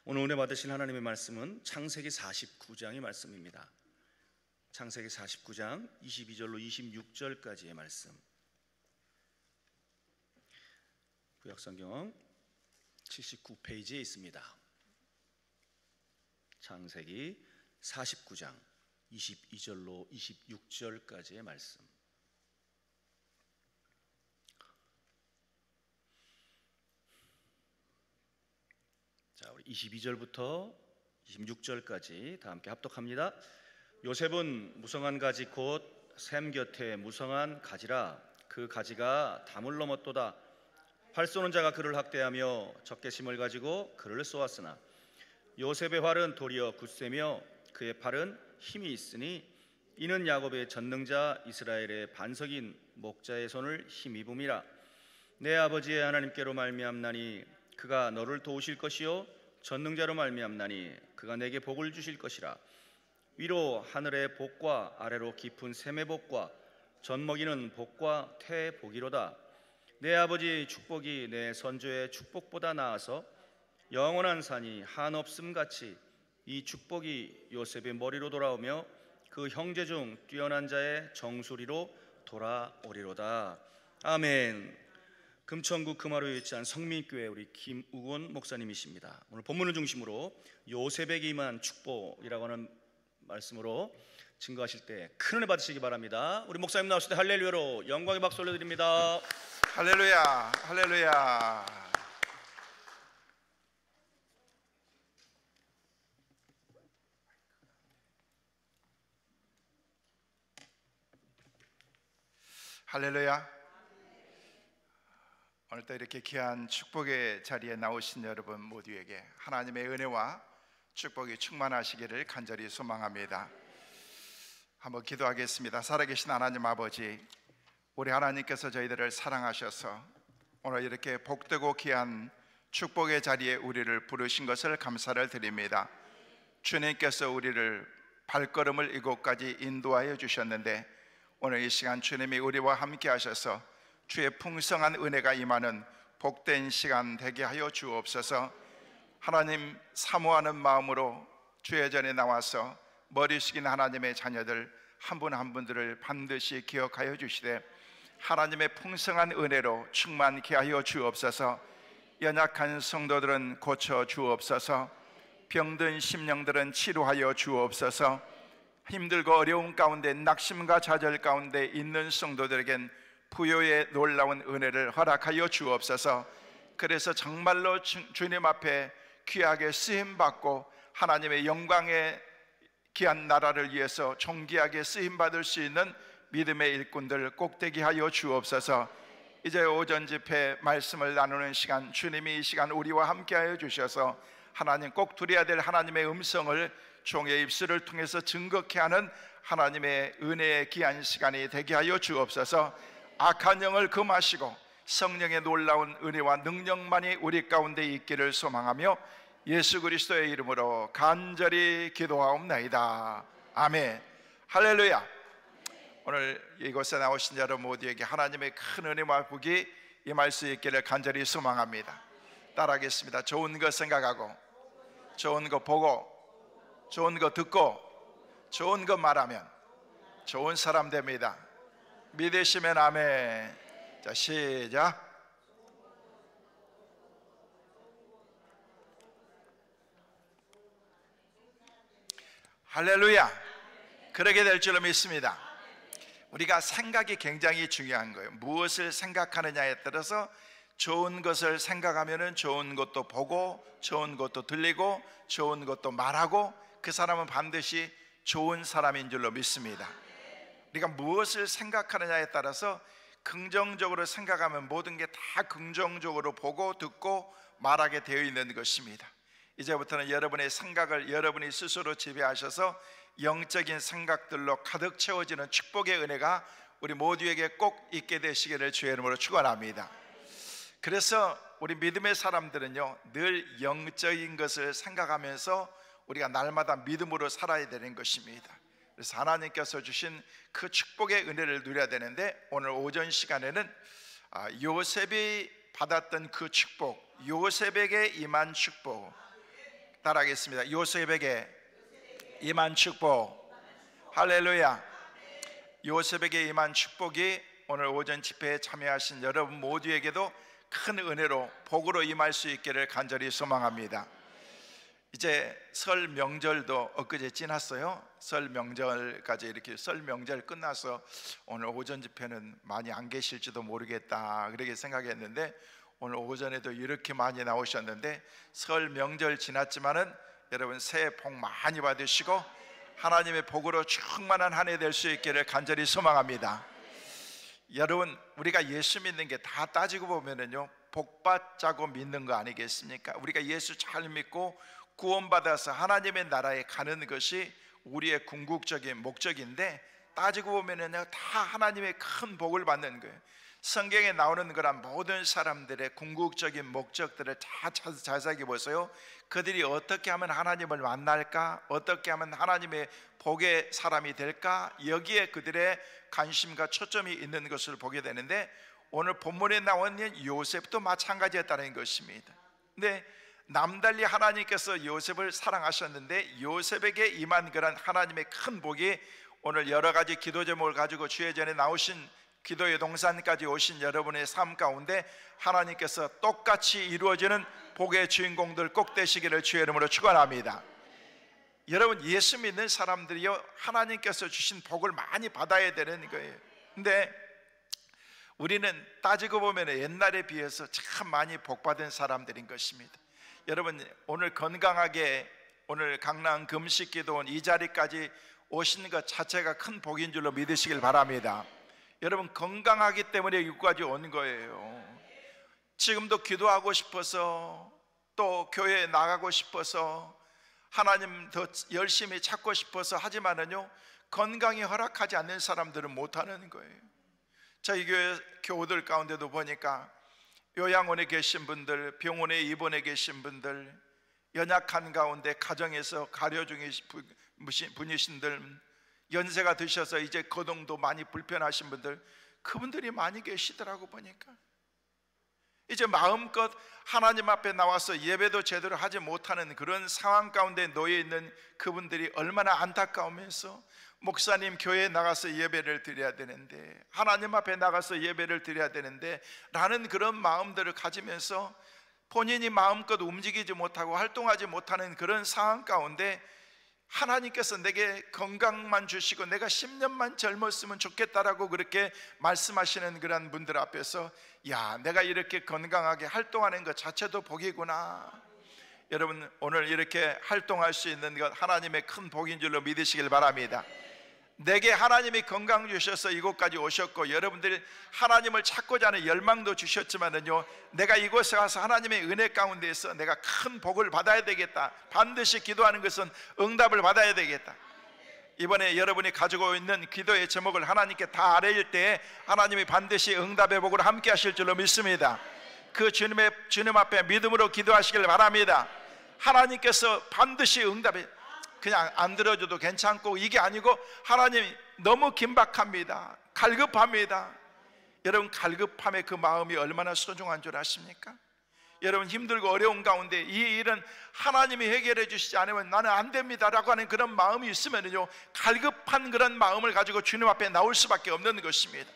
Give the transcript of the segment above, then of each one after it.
오늘 은혜 받으신 하나님의 말씀은 창세기 49장의 말씀입니다. 창세기 49장 22절로 26절까지의 말씀, 구약성경 79페이지에 있습니다. 창세기 49장 22절로 26절까지의 말씀. 자, 우리 22절부터 26절까지 다 함께 합독합니다. 요셉은 무성한 가지 곧 샘 곁에 무성한 가지라. 그 가지가 담을 넘었도다. 활 쏘는 자가 그를 학대하며 적개심을 가지고 그를 쏘았으나 요셉의 활은 도리어 굳세며 그의 팔은 힘이 있으니 이는 야곱의 전능자 이스라엘의 반석인 목자의 손을 힘입음이라. 내 아버지의 하나님께로 말미암나니 그가 너를 도우실 것이요 전능자로 말미암나니 그가 내게 복을 주실 것이라. 위로 하늘의 복과 아래로 깊은 샘의 복과 젖먹이는 복과 태의 복이로다. 내 아버지의 축복이 내 선조의 축복보다 나아서 영원한 산이 한없음 같이 이 축복이 요셉의 머리로 돌아오며 그 형제 중 뛰어난 자의 정수리로 돌아오리로다. 아멘. 금천구 금화로에 위치한 성민교회 우리 김우곤 목사님이십니다. 오늘 본문을 중심으로 요셉에게 임한 축복이라고 하는 말씀으로 증거하실 때 큰 은혜 받으시기 바랍니다. 우리 목사님 나오실 때 할렐루야로 영광의 박수 올려드립니다. 할렐루야, 할렐루야. 할렐루야. 오늘도 이렇게 귀한 축복의 자리에 나오신 여러분 모두에게 하나님의 은혜와 축복이 충만하시기를 간절히 소망합니다. 한번 기도하겠습니다. 살아계신 하나님 아버지, 우리 하나님께서 저희들을 사랑하셔서 오늘 이렇게 복되고 귀한 축복의 자리에 우리를 부르신 것을 감사를 드립니다. 주님께서 우리를 발걸음을 이곳까지 인도하여 주셨는데 오늘 이 시간 주님이 우리와 함께 하셔서 주의 풍성한 은혜가 임하는 복된 시간 되게 하여 주옵소서. 하나님 사모하는 마음으로 주의 전에 나와서 머리 숙인 하나님의 자녀들 한 분 한 분들을 반드시 기억하여 주시되 하나님의 풍성한 은혜로 충만케 하여 주옵소서. 연약한 성도들은 고쳐 주옵소서. 병든 심령들은 치료하여 주옵소서. 힘들고 어려운 가운데 낙심과 좌절 가운데 있는 성도들에겐 부요의 놀라운 은혜를 허락하여 주옵소서. 그래서 정말로 주님 앞에 귀하게 쓰임받고 하나님의 영광의 귀한 나라를 위해서 존귀하게 쓰임받을 수 있는 믿음의 일꾼들 꼭 되게 하여 주옵소서. 이제 오전 집회 말씀을 나누는 시간, 주님이 이 시간 우리와 함께 하여 주셔서 하나님 꼭 드려야 될 하나님의 음성을 종의 입술을 통해서 증거케 하는 하나님의 은혜의 귀한 시간이 되게 하여 주옵소서. 악한 영을 금하시고 성령의 놀라운 은혜와 능력만이 우리 가운데 있기를 소망하며 예수 그리스도의 이름으로 간절히 기도하옵나이다. 아멘. 할렐루야. 오늘 이곳에 나오신 여러분 모두에게 하나님의 큰 은혜와 복이 임할 수 있기를 간절히 소망합니다. 따라하겠습니다. 좋은 거 생각하고 좋은 거 보고 좋은 거 듣고 좋은 거 말하면 좋은 사람 됩니다. 믿으시면 아멘. 자, 시작. 할렐루야. 그러게 될 줄로 믿습니다. 우리가 생각이 굉장히 중요한 거예요. 무엇을 생각하느냐에 따라서 좋은 것을 생각하면 좋은 것도 보고 좋은 것도 들리고 좋은 것도 말하고 그 사람은 반드시 좋은 사람인 줄로 믿습니다. 우리가 무엇을 생각하느냐에 따라서 긍정적으로 생각하면 모든 게 다 긍정적으로 보고 듣고 말하게 되어 있는 것입니다. 이제부터는 여러분의 생각을 여러분이 스스로 지배하셔서 영적인 생각들로 가득 채워지는 축복의 은혜가 우리 모두에게 꼭 있게 되시기를 주의 이름으로 축원합니다. 그래서 우리 믿음의 사람들은요, 늘 영적인 것을 생각하면서 우리가 날마다 믿음으로 살아야 되는 것입니다. 그래서 하나님께서 주신 그 축복의 은혜를 누려야 되는데 오늘 오전 시간에는 요셉이 받았던 그 축복, 요셉에게 임한 축복, 따라하겠습니다. 요셉에게 임한 축복. 할렐루야. 요셉에게 임한 축복이 오늘 오전 집회에 참여하신 여러분 모두에게도 큰 은혜로 복으로 임할 수 있기를 간절히 소망합니다. 이제 설 명절도 엊그제 지났어요. 설 명절까지 이렇게 설 명절 끝나서 오늘 오전 집회는 많이 안 계실지도 모르겠다 그렇게 생각했는데 오늘 오전에도 이렇게 많이 나오셨는데 설 명절 지났지만은 여러분 새해 복 많이 받으시고 하나님의 복으로 충만한 한 해 될 수 있기를 간절히 소망합니다. 여러분 우리가 예수 믿는 게 다 따지고 보면은요 복 받자고 믿는 거 아니겠습니까? 우리가 예수 잘 믿고 구원받아서 하나님의 나라에 가는 것이 우리의 궁극적인 목적인데 따지고 보면은요 다 하나님의 큰 복을 받는 거예요. 성경에 나오는 거란 모든 사람들의 궁극적인 목적들을 다 자세하게 보세요. 그들이 어떻게 하면 하나님을 만날까? 어떻게 하면 하나님의 복의 사람이 될까? 여기에 그들의 관심과 초점이 있는 것을 보게 되는데 오늘 본문에 나온 요셉도 마찬가지였다는 것입니다. 근데 남달리 하나님께서 요셉을 사랑하셨는데 요셉에게 임한 그런 하나님의 큰 복이 오늘 여러 가지 기도 제목을 가지고 주의 전에 나오신 기도의 동산까지 오신 여러분의 삶 가운데 하나님께서 똑같이 이루어지는 복의 주인공들 꼭 되시기를 주의 이름으로 축원합니다. 여러분 예수 믿는 사람들이요 하나님께서 주신 복을 많이 받아야 되는 거예요. 근데 우리는 따지고 보면 옛날에 비해서 참 많이 복받은 사람들인 것입니다. 여러분 오늘 건강하게 오늘 강남 금식기도원 이 자리까지 오신 것 자체가 큰 복인 줄로 믿으시길 바랍니다. 여러분 건강하기 때문에 여기까지 온 거예요. 지금도 기도하고 싶어서 또 교회에 나가고 싶어서 하나님 더 열심히 찾고 싶어서 하지만은요 건강이 허락하지 않는 사람들은 못하는 거예요. 저희 교회 교우들 가운데도 보니까 요양원에 계신 분들, 병원에 입원해 계신 분들, 연약한 가운데 가정에서 가려 중인 분이신들, 연세가 드셔서 이제 거동도 많이 불편하신 분들, 그분들이 많이 계시더라고 보니까 이제 마음껏 하나님 앞에 나와서 예배도 제대로 하지 못하는 그런 상황 가운데 놓여 있는 그분들이 얼마나 안타까우면서 목사님 교회에 나가서 예배를 드려야 되는데 하나님 앞에 나가서 예배를 드려야 되는데 라는 그런 마음들을 가지면서 본인이 마음껏 움직이지 못하고 활동하지 못하는 그런 상황 가운데 하나님께서 내게 건강만 주시고 내가 10년만 젊었으면 좋겠다라고 그렇게 말씀하시는 그런 분들 앞에서 야 내가 이렇게 건강하게 활동하는 것 자체도 복이구나. 여러분 오늘 이렇게 활동할 수 있는 것 하나님의 큰 복인 줄로 믿으시길 바랍니다. 내게 하나님이 건강 주셔서 이곳까지 오셨고 여러분들이 하나님을 찾고자 하는 열망도 주셨지만은요 내가 이곳에 와서 하나님의 은혜 가운데에서 내가 큰 복을 받아야 되겠다. 반드시 기도하는 것은 응답을 받아야 되겠다. 이번에 여러분이 가지고 있는 기도의 제목을 하나님께 다 아뢰일 때에 하나님이 반드시 응답의 복을 함께 하실 줄로 믿습니다. 그 주님 앞에 믿음으로 기도하시길 바랍니다. 하나님께서 반드시 응답해. 그냥 안 들어줘도 괜찮고 이게 아니고 하나님이 너무 긴박합니다. 갈급합니다. 여러분 갈급함의 그 마음이 얼마나 소중한 줄 아십니까? 여러분 힘들고 어려운 가운데 이 일은 하나님이 해결해 주시지 않으면 나는 안 됩니다 라고 하는 그런 마음이 있으면요 갈급한 그런 마음을 가지고 주님 앞에 나올 수밖에 없는 것입니다.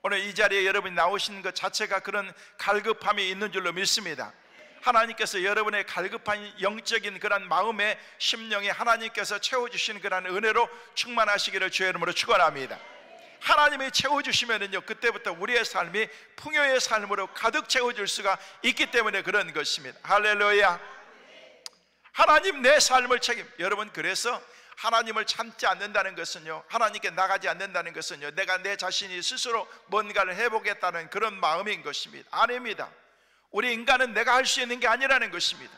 오늘 이 자리에 여러분이 나오신 것 자체가 그런 갈급함이 있는 줄로 믿습니다. 하나님께서 여러분의 갈급한 영적인 그런 마음의 심령에 하나님께서 채워주시는 그런 은혜로 충만하시기를 주의 이름으로 축원합니다. 하나님이 채워주시면은요 그때부터 우리의 삶이 풍요의 삶으로 가득 채워질 수가 있기 때문에 그런 것입니다. 할렐루야. 하나님 내 삶을 여러분 그래서 하나님을 참지 않는다는 것은요 하나님께 나가지 않는다는 것은요 내가 내 자신이 스스로 뭔가를 해보겠다는 그런 마음인 것입니다. 아닙니다. 우리 인간은 내가 할 수 있는 게 아니라는 것입니다.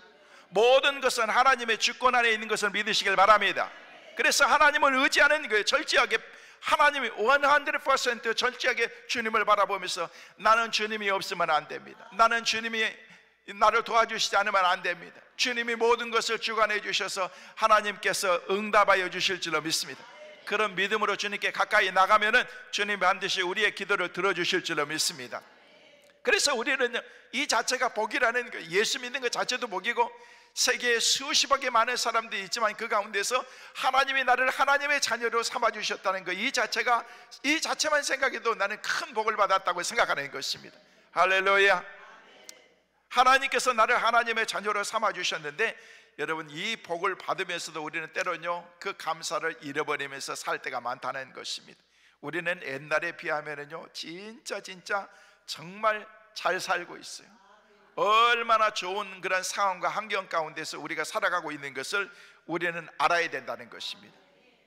모든 것은 하나님의 주권 안에 있는 것을 믿으시길 바랍니다. 그래서 하나님을 의지하는 거예요. 절제하게 하나님이 100% 절제하게 주님을 바라보면서 나는 주님이 없으면 안 됩니다. 나는 주님이 나를 도와주시지 않으면 안 됩니다. 주님이 모든 것을 주관해 주셔서 하나님께서 응답하여 주실 줄로 믿습니다. 그런 믿음으로 주님께 가까이 나가면은 주님이 반드시 우리의 기도를 들어주실 줄로 믿습니다. 그래서 우리는 이 자체가 복이라는 거, 예수 믿는 것 자체도 복이고, 세계에 수십억의 많은 사람들이 있지만 그 가운데서 하나님이 나를 하나님의 자녀로 삼아주셨다는 것, 이 자체만 생각해도 나는 큰 복을 받았다고 생각하는 것입니다. 할렐루야. 하나님께서 나를 하나님의 자녀로 삼아주셨는데, 여러분, 이 복을 받으면서도 우리는 때로는요 그 감사를 잃어버리면서 살 때가 많다는 것입니다. 우리는 옛날에 비하면은요 진짜 정말 잘 살고 있어요. 얼마나 좋은 그런 상황과 환경 가운데서 우리가 살아가고 있는 것을 우리는 알아야 된다는 것입니다.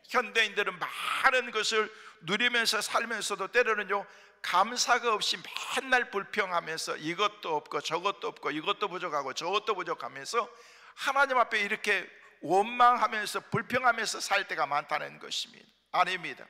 현대인들은 많은 것을 누리면서 살면서도 때로는요 감사가 없이 맨날 불평하면서 이것도 없고 저것도 없고 이것도 부족하고 저것도 부족하면서 하나님 앞에 이렇게 원망하면서 불평하면서 살 때가 많다는 것입니다. 아닙니다.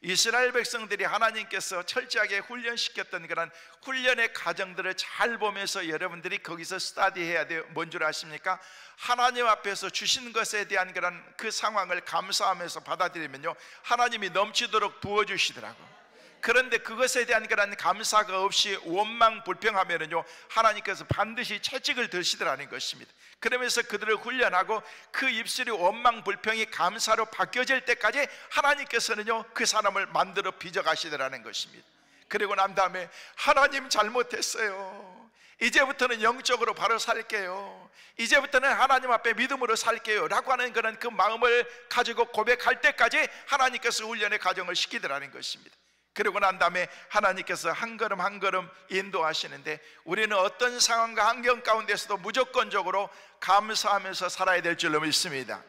이스라엘 백성들이 하나님께서 철저하게 훈련시켰던 그런 훈련의 과정들을 잘 보면서 여러분들이 거기서 스터디해야 돼요. 뭔 줄 아십니까? 하나님 앞에서 주신 것에 대한 그런 그 상황을 감사하면서 받아들이면요 하나님이 넘치도록 부어주시더라고요. 그런데 그것에 대한 그런 감사가 없이 원망 불평하면은요 하나님께서 반드시 채찍을 드시더라는 것입니다. 그러면서 그들을 훈련하고 그 입술이 원망 불평이 감사로 바뀌어질 때까지 하나님께서는요 그 사람을 만들어 빚어가시더라는 것입니다. 그리고 난 다음에 하나님 잘못했어요, 이제부터는 영적으로 바로 살게요, 이제부터는 하나님 앞에 믿음으로 살게요 라고 하는 그런 그 마음을 가지고 고백할 때까지 하나님께서 훈련의 과정을 시키더라는 것입니다. 그리고 난 다음에 하나님께서 한 걸음 한 걸음 인도하시는데, 우리는 어떤 상황과 환경 가운데서도 무조건적으로 감사하면서 살아야 될 줄로 믿습니다.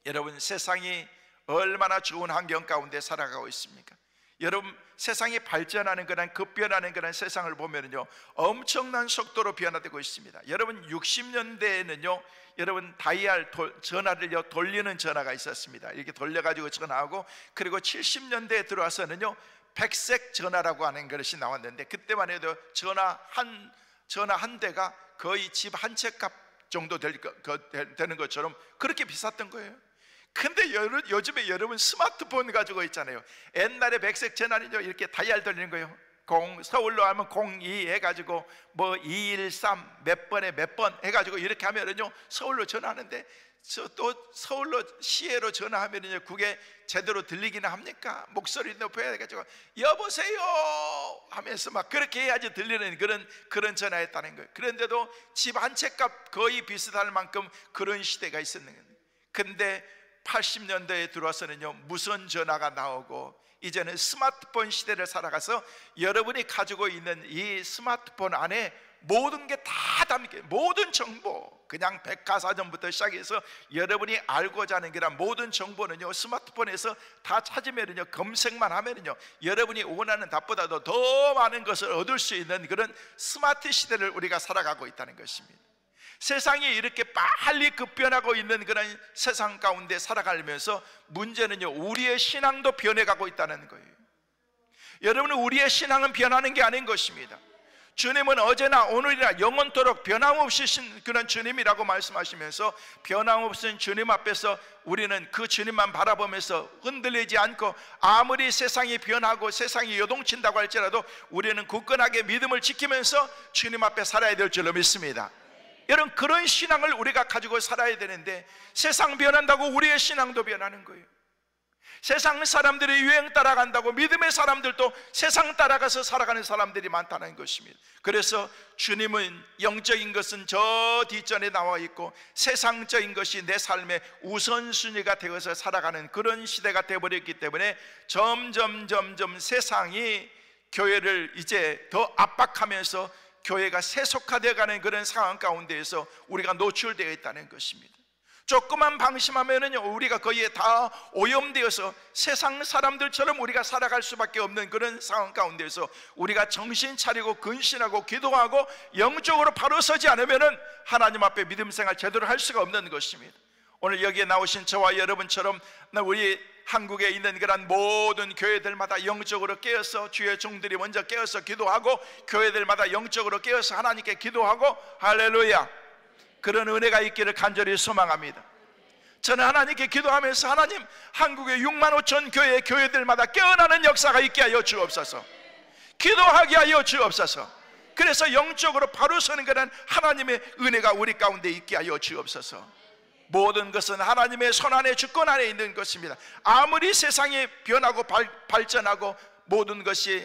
여러분, 세상이 얼마나 좋은 환경 가운데 살아가고 있습니까? 여러분, 세상이 발전하는 그런 급변하는 그런 세상을 보면요 엄청난 속도로 변화되고 있습니다. 여러분, 60년대에는요 여러분 다이얼 전화를 돌리는 전화가 있었습니다. 이렇게 돌려가지고 전화하고, 그리고 70년대에 들어와서는요 백색 전화라고 하는 것이 나왔는데, 그때만 해도 전화 한 대가 거의 집 한 채 값 정도 되는 것처럼 그렇게 비쌌던 거예요. 근데 요즘에 여러분 스마트폰 가지고 있잖아요. 옛날에 백색 전화는요 이렇게 다이얼 돌리는 거예요. 서울로 하면 02 해가지고 뭐 213 몇 번에 몇 번 해가지고 이렇게 하면은요 서울로 전화하는데, 또 서울로 시외로 전화하면은요 그게 제대로 들리기는 합니까? 목소리 높여야 해가지고 여보세요 하면서 막 그렇게 해야지 들리는 그런 전화였다는 거예요. 그런데도 집 한 채 값 거의 비슷할 만큼 그런 시대가 있었는 거예요. 근데 80년대에 들어와서는요 무선 전화가 나오고, 이제는 스마트폰 시대를 살아가서 여러분이 가지고 있는 이 스마트폰 안에 모든 게 다 담겨, 모든 정보, 그냥 백과사전부터 시작해서 여러분이 알고자 하는 그런 모든 정보는요 스마트폰에서 다 찾으면은요 검색만 하면은요 여러분이 원하는 답보다도 더 많은 것을 얻을 수 있는 그런 스마트 시대를 우리가 살아가고 있다는 것입니다. 세상이 이렇게 빨리 급변하고 있는 그런 세상 가운데 살아가면서 문제는요 우리의 신앙도 변해가고 있다는 거예요. 여러분은 우리의 신앙은 변하는 게 아닌 것입니다. 주님은 어제나 오늘이나 영원토록 변함없이 그런 주님이라고 말씀하시면서, 변함없은 주님 앞에서 우리는 그 주님만 바라보면서 흔들리지 않고, 아무리 세상이 변하고 세상이 요동친다고 할지라도 우리는 굳건하게 믿음을 지키면서 주님 앞에 살아야 될 줄로 믿습니다. 여러분, 그런 신앙을 우리가 가지고 살아야 되는데, 세상 변한다고 우리의 신앙도 변하는 거예요. 세상 사람들이 유행 따라간다고 믿음의 사람들도 세상 따라가서 살아가는 사람들이 많다는 것입니다. 그래서 주님은 영적인 것은 저 뒷전에 나와 있고 세상적인 것이 내 삶의 우선순위가 되어서 살아가는 그런 시대가 되어버렸기 때문에 점점 세상이 교회를 이제 더 압박하면서 교회가 세속화되어 가는 그런 상황 가운데에서 우리가 노출되어 있다는 것입니다. 조금만 방심하면은요 우리가 거기에 다 오염되어서 세상 사람들처럼 우리가 살아갈 수밖에 없는 그런 상황 가운데서 우리가 정신 차리고 근신하고 기도하고 영적으로 바로 서지 않으면은 하나님 앞에 믿음 생활 제대로 할 수가 없는 것입니다. 오늘 여기에 나오신 저와 여러분처럼 우리 한국에 있는 그런 모든 교회들마다 영적으로 깨어서, 주의 종들이 먼저 깨어서 기도하고 교회들마다 영적으로 깨어서 하나님께 기도하고, 할렐루야, 그런 은혜가 있기를 간절히 소망합니다. 저는 하나님께 기도하면서 하나님, 한국의 6만 5천 교회들마다 깨어나는 역사가 있게 하여 주옵소서. 기도하게 하여 주옵소서. 그래서 영적으로 바로 서는 것은 하나님의 은혜가 우리 가운데 있게 하여 주옵소서. 모든 것은 하나님의 손안에 주권 안에 있는 것입니다. 아무리 세상이 변하고 발전하고 모든 것이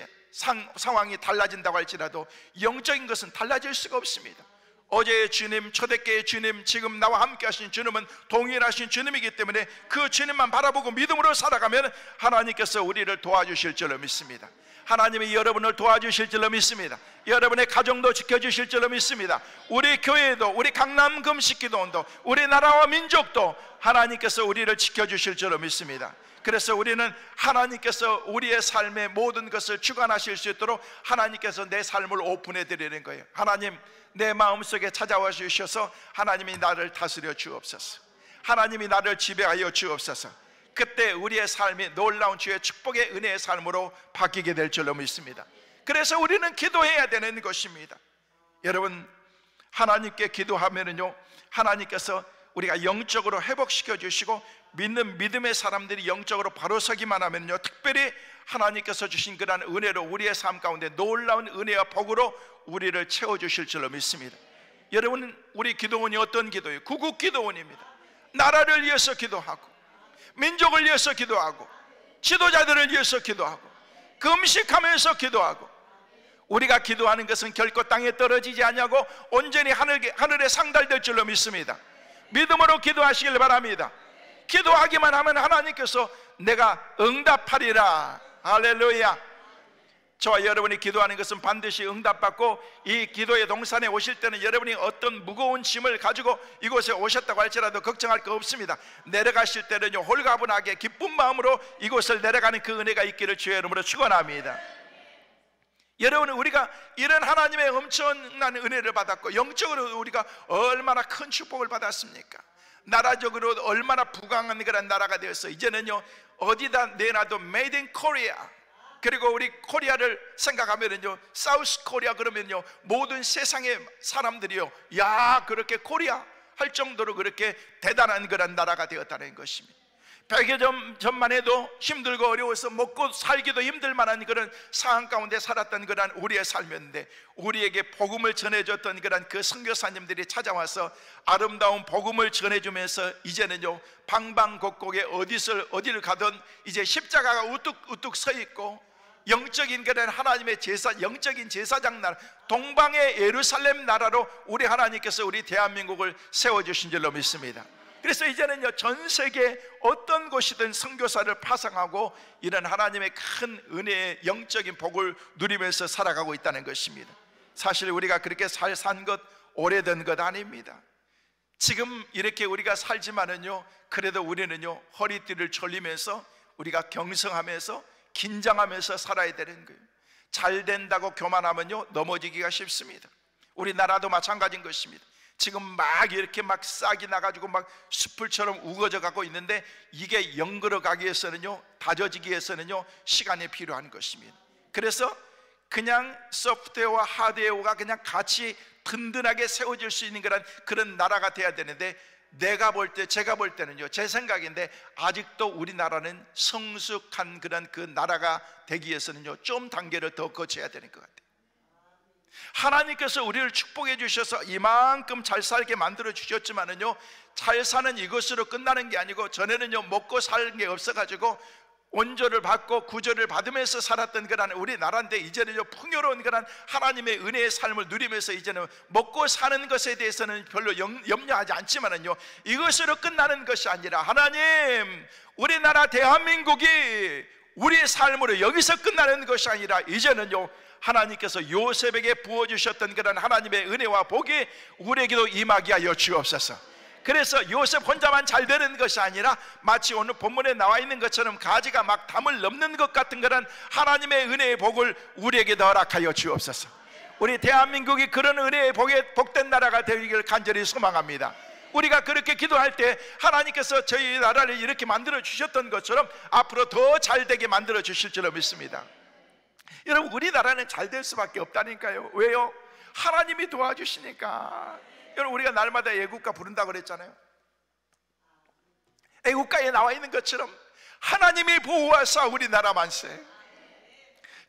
상황이 달라진다고 할지라도 영적인 것은 달라질 수가 없습니다. 어제의 주님, 초대교회의 주님, 지금 나와 함께 하신 주님은 동일하신 주님이기 때문에 그 주님만 바라보고 믿음으로 살아가면 하나님께서 우리를 도와주실 줄로 믿습니다. 하나님이 여러분을 도와주실 줄로 믿습니다. 여러분의 가정도 지켜주실 줄로 믿습니다. 우리 교회도, 우리 강남 금식기도원도, 우리 나라와 민족도 하나님께서 우리를 지켜주실 줄로 믿습니다. 그래서 우리는 하나님께서 우리의 삶의 모든 것을 주관하실 수 있도록 하나님께서 내 삶을 오픈해 드리는 거예요. 하나님, 내 마음속에 찾아와 주셔서 하나님이 나를 다스려 주옵소서. 하나님이 나를 지배하여 주옵소서. 그때 우리의 삶이 놀라운 주의 축복의 은혜의 삶으로 바뀌게 될 줄로 믿습니다. 그래서 우리는 기도해야 되는 것입니다. 여러분, 하나님께 기도하면은요, 하나님께서 우리가 영적으로 회복시켜 주시고 믿는 믿음의 사람들이 영적으로 바로 서기만 하면요, 특별히 하나님께서 주신 그러한 은혜로 우리의 삶 가운데 놀라운 은혜와 복으로 우리를 채워주실 줄로 믿습니다. 여러분, 우리 기도원이 어떤 기도예요? 구국 기도원입니다. 나라를 위해서 기도하고, 민족을 위해서 기도하고, 지도자들을 위해서 기도하고, 금식하면서 기도하고. 우리가 기도하는 것은 결코 땅에 떨어지지 않냐고 온전히 하늘에 상달될 줄로 믿습니다. 믿음으로 기도하시길 바랍니다. 기도하기만 하면 하나님께서 내가 응답하리라. 할렐루야. 저와 여러분이 기도하는 것은 반드시 응답받고, 이 기도의 동산에 오실 때는 여러분이 어떤 무거운 짐을 가지고 이곳에 오셨다고 할지라도 걱정할 거 없습니다. 내려가실 때는요, 홀가분하게 기쁜 마음으로 이곳을 내려가는 그 은혜가 있기를 주의 이름으로 축원합니다. 여러분, 우리가 이런 하나님의 엄청난 은혜를 받았고 영적으로 우리가 얼마나 큰 축복을 받았습니까? 나라적으로 얼마나 부강한 그런 나라가 되어서 이제는요, 어디다 내놔도 Made in Korea. 그리고 우리 코리아를 생각하면은요, 사우스 코리아 그러면요, 모든 세상의 사람들이요, 야, 그렇게 코리아 할 정도로 그렇게 대단한 그런 나라가 되었다는 것입니다. 100여 전만 해도 힘들고 어려워서 먹고 살기도 힘들 만한 그런 상황 가운데 살았던 그런 우리의 삶이었는데, 우리에게 복음을 전해줬던 그런 그 선교사님들이 찾아와서 아름다운 복음을 전해주면서 이제는요, 방방곡곡에 어디를 가든 이제 십자가가 우뚝 서 있고, 영적인 그런 하나님의 영적인 제사장 나라, 동방의 예루살렘 나라로 우리 하나님께서 우리 대한민국을 세워주신 줄로 믿습니다. 그래서 이제는요, 전 세계 어떤 곳이든 선교사를 파송하고 이런 하나님의 큰 은혜의 영적인 복을 누리면서 살아가고 있다는 것입니다. 사실 우리가 그렇게 산 것 오래된 것 아닙니다. 지금 이렇게 우리가 살지만은요, 그래도 우리는요, 허리띠를 졸리면서 우리가 경성하면서 긴장하면서 살아야 되는 거예요. 잘 된다고 교만하면요, 넘어지기가 쉽습니다. 우리나라도 마찬가지인 것입니다. 지금 막 이렇게 막 싹이 나가지고 막 숯불처럼 우거져 가고 있는데, 이게 영그러 가기 위해서는요, 다져지기 위해서는요, 시간이 필요한 것입니다. 그래서 그냥 소프트웨어와 하드웨어가 그냥 같이 든든하게 세워질 수 있는 그런 나라가 돼야 되는데, 제가 볼 때는요, 제 생각인데 아직도 우리나라는 성숙한 그런 그 나라가 되기 위해서는요, 좀 단계를 더 거쳐야 되는 것 같아요. 하나님께서 우리를 축복해 주셔서 이만큼 잘 살게 만들어 주셨지만은요, 잘 사는 이것으로 끝나는 게 아니고, 전에는요, 먹고 살 게 없어가지고 온조를 받고 구조를 받으면서 살았던 그런 우리나라인데, 이제는요, 풍요로운 그런 하나님의 은혜의 삶을 누리면서 이제는 먹고 사는 것에 대해서는 별로 염려하지 않지만은요, 이것으로 끝나는 것이 아니라 하나님, 우리나라 대한민국이 우리의 삶으로 여기서 끝나는 것이 아니라 이제는요, 하나님께서 요셉에게 부어주셨던 그런 하나님의 은혜와 복이 우리에게도 임하게 하여 주옵소서. 그래서 요셉 혼자만 잘 되는 것이 아니라 마치 오늘 본문에 나와 있는 것처럼 가지가 막 담을 넘는 것 같은 그런 하나님의 은혜의 복을 우리에게도 허락하여 주옵소서. 우리 대한민국이 그런 은혜의 복된 나라가 되기를 간절히 소망합니다. 우리가 그렇게 기도할 때 하나님께서 저희 나라를 이렇게 만들어 주셨던 것처럼 앞으로 더 잘 되게 만들어 주실 줄로 믿습니다. 여러분, 우리나라는 잘 될 수밖에 없다니까요. 왜요? 하나님이 도와주시니까. 여러분, 우리가 날마다 애국가 부른다고 그랬잖아요. 애국가에 나와 있는 것처럼 하나님이 보호하사 우리나라 만세.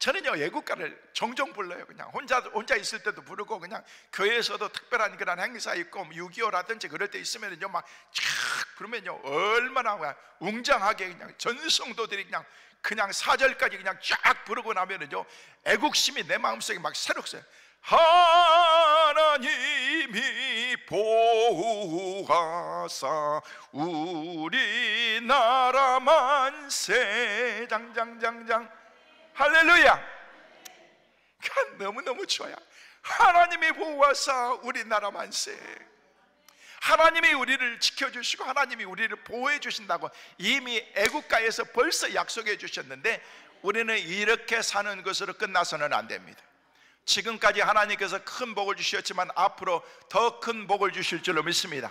저는요 애국가를 종종 불러요. 그냥 혼자 있을 때도 부르고, 그냥 교회에서도 특별한 그런 행사 있고 6.25라든지 그럴 때 있으면요 막 쫙 부르면요 얼마나 웅장하게 그냥 전성도들이 그냥 4절까지 그냥 쫙 부르고 나면은요 애국심이 내 마음속에 막 새록새록. 하나님이 보호하사 우리나라 만세 장장장장 할렐루야. 너무너무 좋아요. 하나님이 보호하사 우리나라 만세. 하나님이 우리를 지켜주시고 하나님이 우리를 보호해 주신다고 이미 애국가에서 벌써 약속해 주셨는데, 우리는 이렇게 사는 것으로 끝나서는 안 됩니다. 지금까지 하나님께서 큰 복을 주셨지만 앞으로 더 큰 복을 주실 줄로 믿습니다.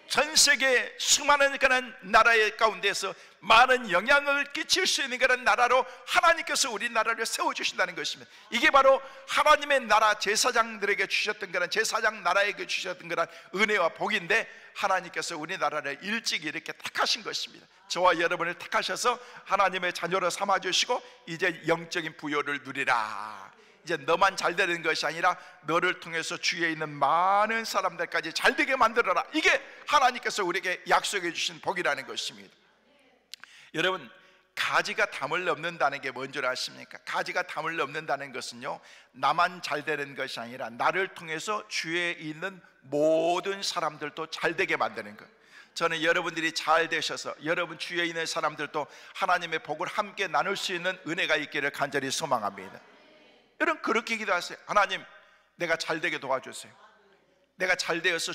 전 세계 수많은 그런 나라의 가운데서 많은 영향을 끼칠 수 있는 그런 나라로 하나님께서 우리나라를 세워주신다는 것입니다. 이게 바로 하나님의 나라 제사장들에게 주셨던 그런, 제사장 나라에게 주셨던 그런 은혜와 복인데, 하나님께서 우리나라를 일찍 이렇게 택하신 것입니다. 저와 여러분을 택하셔서 하나님의 자녀로 삼아주시고 이제 영적인 부요를 누리라. 이제 너만 잘 되는 것이 아니라 너를 통해서 주위에 있는 많은 사람들까지 잘 되게 만들어라. 이게 하나님께서 우리에게 약속해 주신 복이라는 것입니다. 여러분, 가지가 담을 넘는다는 게 뭔 줄 아십니까? 가지가 담을 넘는다는 것은요 나만 잘 되는 것이 아니라 나를 통해서 주위에 있는 모든 사람들도 잘 되게 만드는 것. 저는 여러분들이 잘 되셔서 여러분 주위에 있는 사람들도 하나님의 복을 함께 나눌 수 있는 은혜가 있기를 간절히 소망합니다. 여러분 그렇게 기도하세요. 하나님, 내가 잘되게 도와주세요. 내가 잘되어서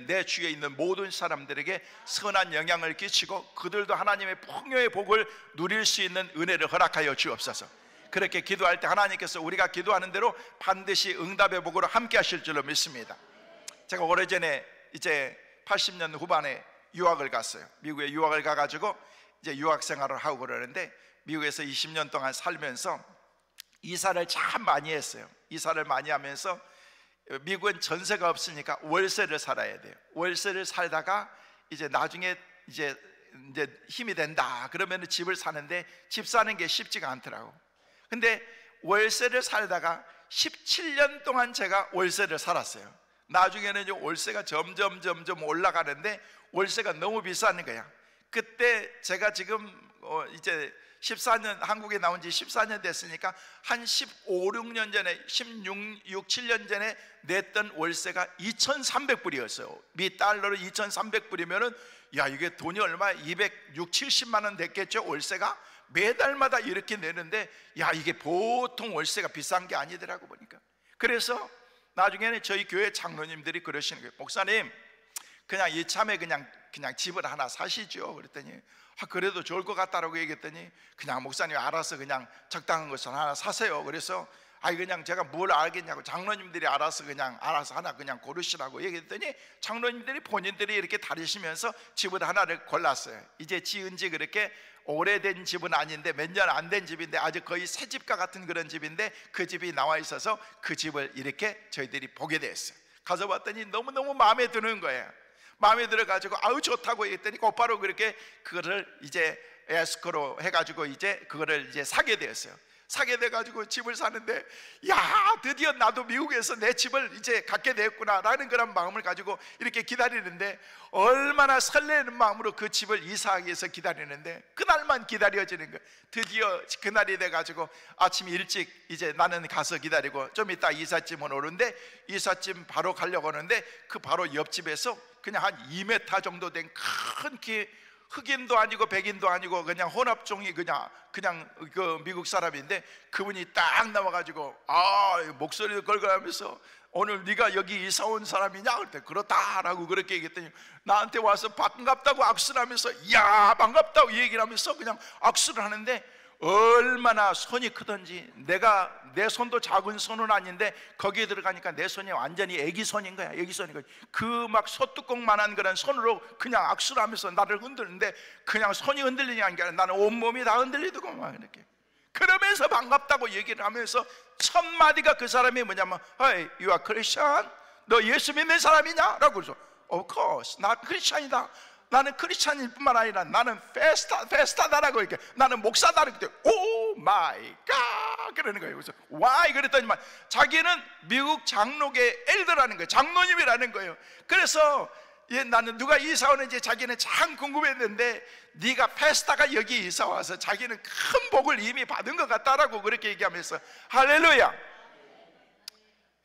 내 주위에 있는 모든 사람들에게 선한 영향을 끼치고 그들도 하나님의 풍요의 복을 누릴 수 있는 은혜를 허락하여 주옵소서. 그렇게 기도할 때 하나님께서 우리가 기도하는 대로 반드시 응답의 복으로 함께 하실 줄로 믿습니다. 제가 오래전에 이제 80년 후반에 유학을 갔어요. 미국에 유학을 가가지고 이제 유학 생활을 하고 그러는데, 미국에서 20년 동안 살면서 이사를 참 많이 했어요. 이사를 많이 하면서 미국은 전세가 없으니까 월세를 살아야 돼요. 월세를 살다가 이제 나중에 이제 힘이 된다 그러면 집을 사는데, 집 사는 게 쉽지가 않더라고. 근데 월세를 살다가 17년 동안 제가 월세를 살았어요. 나중에는 월세가 점점 올라가는데 월세가 너무 비싸는 거야. 그때 제가 지금 이제 14년, 한국에 나온 지 14년 됐으니까 한 15, 16년 전에 7년 전에 냈던 월세가 2,300불이었어요. 미 달러로 2,300불이면은 야 이게 돈이 얼마 260, 70만 원 됐겠죠. 월세가 매달마다 이렇게 내는데, 야 이게 보통 월세가 비싼 게 아니더라고 보니까. 그래서 나중에는 저희 교회 장로님들이 그러시는 거예요. 목사님, 그냥 이참에 그냥 집을 하나 사시죠. 그랬더니 그래도 좋을 것 같다라고 얘기했더니, 그냥 목사님 알아서 그냥 적당한 것을 하나 사세요. 그래서 그냥 제가 뭘 알겠냐고, 장로님들이 알아서 하나 그냥 고르시라고 얘기했더니, 장로님들이 본인들이 이렇게 다니시면서 집을 하나를 골랐어요. 이제 지은 지 그렇게 오래된 집은 아닌데 몇 년 안 된 집인데 아주 거의 새 집과 같은 그런 집인데, 그 집이 나와 있어서 그 집을 이렇게 저희들이 보게 됐어요. 가서 봤더니 너무너무 마음에 드는 거예요. 마음에 들어가지고 아우 좋다고 했더니 곧바로 그렇게 그거를 이제 에스코로 해가지고 이제 그거를 이제 사게 되었어요. 사게 돼가지고 집을 사는데, 야 드디어 나도 미국에서 내 집을 이제 갖게 되었구나 라는 그런 마음을 가지고 이렇게 기다리는데, 얼마나 설레는 마음으로 그 집을 이사하기 위해서 기다리는데 그날만 기다려지는 거예요. 드디어 그날이 돼가지고 아침 일찍 이제 나는 가서 기다리고 좀 이따 이삿짐은 오는데, 이삿짐 바로 가려고 하는데 그 바로 옆집에서 그냥 한 2m 정도 된 큰 키, 흑인도 아니고 백인도 아니고 그냥 혼합종이 그냥 그 미국 사람인데, 그분이 딱 나와가지고 목소리도 걸걸하면서 오늘 네가 여기 이사 온 사람이냐? 그랬더니 그렇다라고 그렇게 얘기했더니 나한테 와서 반갑다고 악수를 하면서, 야 반갑다고 얘기를 하면서 그냥 악수를 하는데, 얼마나 손이 크던지, 내 손도 작은 손은 아닌데 거기에 들어가니까 내 손이 완전히 애기 손인 거야. 애기 손인 거야. 그 막 소뚜껑만한 그런 손으로 그냥 악수를 하면서 나를 흔드는데, 그냥 손이 흔들리는 게 아니라 나는 온몸이 다 흔들리더고 막 이렇게 그러면서 반갑다고 얘기를 하면서 첫 마디가 그 사람이 뭐냐면, Hey, you are Christian? 너 예수 믿는 사람이냐? 라고 그래서 Of course, 나 크리스찬이다. 나는 크리스찬일 뿐만 아니라 나는 페스타다라고 이렇게, 나는 목사다라고. 오 마이 갓 그러는 거예요. 그래서 why 그랬더니만 자기는 미국 장로계 엘더라는 거예요. 장로님이라는 거예요. 그래서 나는 누가 이사 오는지 자기는 참 궁금했는데 네가 패스타가 여기 이사 와서 자기는 큰 복을 이미 받은 것 같다라고 그렇게 얘기하면서 할렐루야.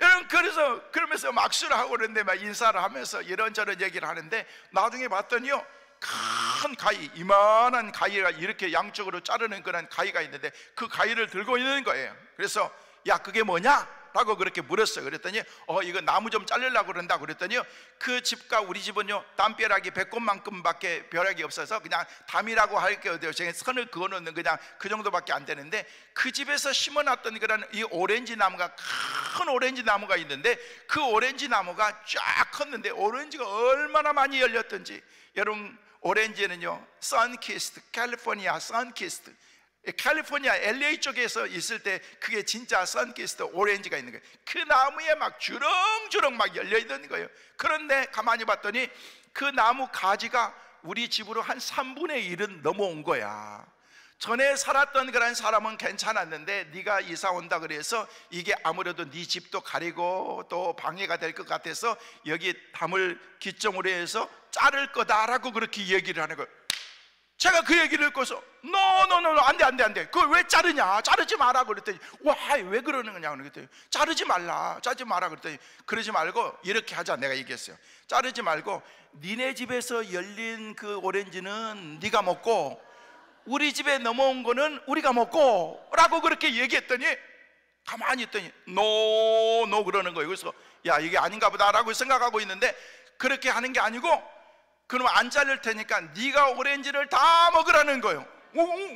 여러분, 그래서 그러면서 막수를 하고 그러는데 막 인사를 하면서 이런저런 얘기를 하는데 나중에 봤더니요, 큰 가위, 이만한 가위가 이렇게 양쪽으로 자르는 그런 가위가 있는데 그 가위를 들고 있는 거예요. 그래서 야, 그게 뭐냐? 라고 그렇게 물었어요. 그랬더니 이거 나무 좀 자르려고 그런다 그랬더니요, 그 집과 우리 집은요 담벼락이 배꼽만큼밖에 벼락이 없어서 그냥 담이라고 할 게 어때요? 제가 선을 그어놓는 그냥 그 정도밖에 안 되는데 그 집에서 심어놨던 그런 이 오렌지 나무가, 큰 오렌지 나무가 있는데 그 오렌지 나무가 쫙 컸는데 오렌지가 얼마나 많이 열렸던지. 여러분, 오렌지는요 선키스트, 캘리포니아 선키스트, 캘리포니아 LA 쪽에서 있을 때 그게 진짜 선키스트 오렌지가 있는 거예요. 그 나무에 막 주렁주렁 막 열려 있는 거예요. 그런데 가만히 봤더니 그 나무 가지가 우리 집으로 한 3분의 1은 넘어온 거야. 전에 살았던 그런 사람은 괜찮았는데 네가 이사 온다 그래서 이게 아무래도 네 집도 가리고 또 방해가 될 것 같아서 여기 담을 기점으로 해서 자를 거다라고 그렇게 얘기를 하는 거예요. 제가 그 얘기를 듣고서 노노노노 안돼 그걸 왜 자르냐, 자르지 마라 그랬더니 와, 왜 그러는 거냐 그랬더니 자르지 마라 그랬더니 그러지 말고 이렇게 하자, 내가 얘기했어요. 자르지 말고 니네 집에서 열린 그 오렌지는 네가 먹고 우리 집에 넘어온 거는 우리가 먹고 라고 그렇게 얘기했더니 가만히 있더니 노 그러는 거예요. 그래서 야, 이게 아닌가 보다라고 생각하고 있는데 그렇게 하는 게 아니고 그럼 안 자를 테니까 네가 오렌지를 다 먹으라는 거예요.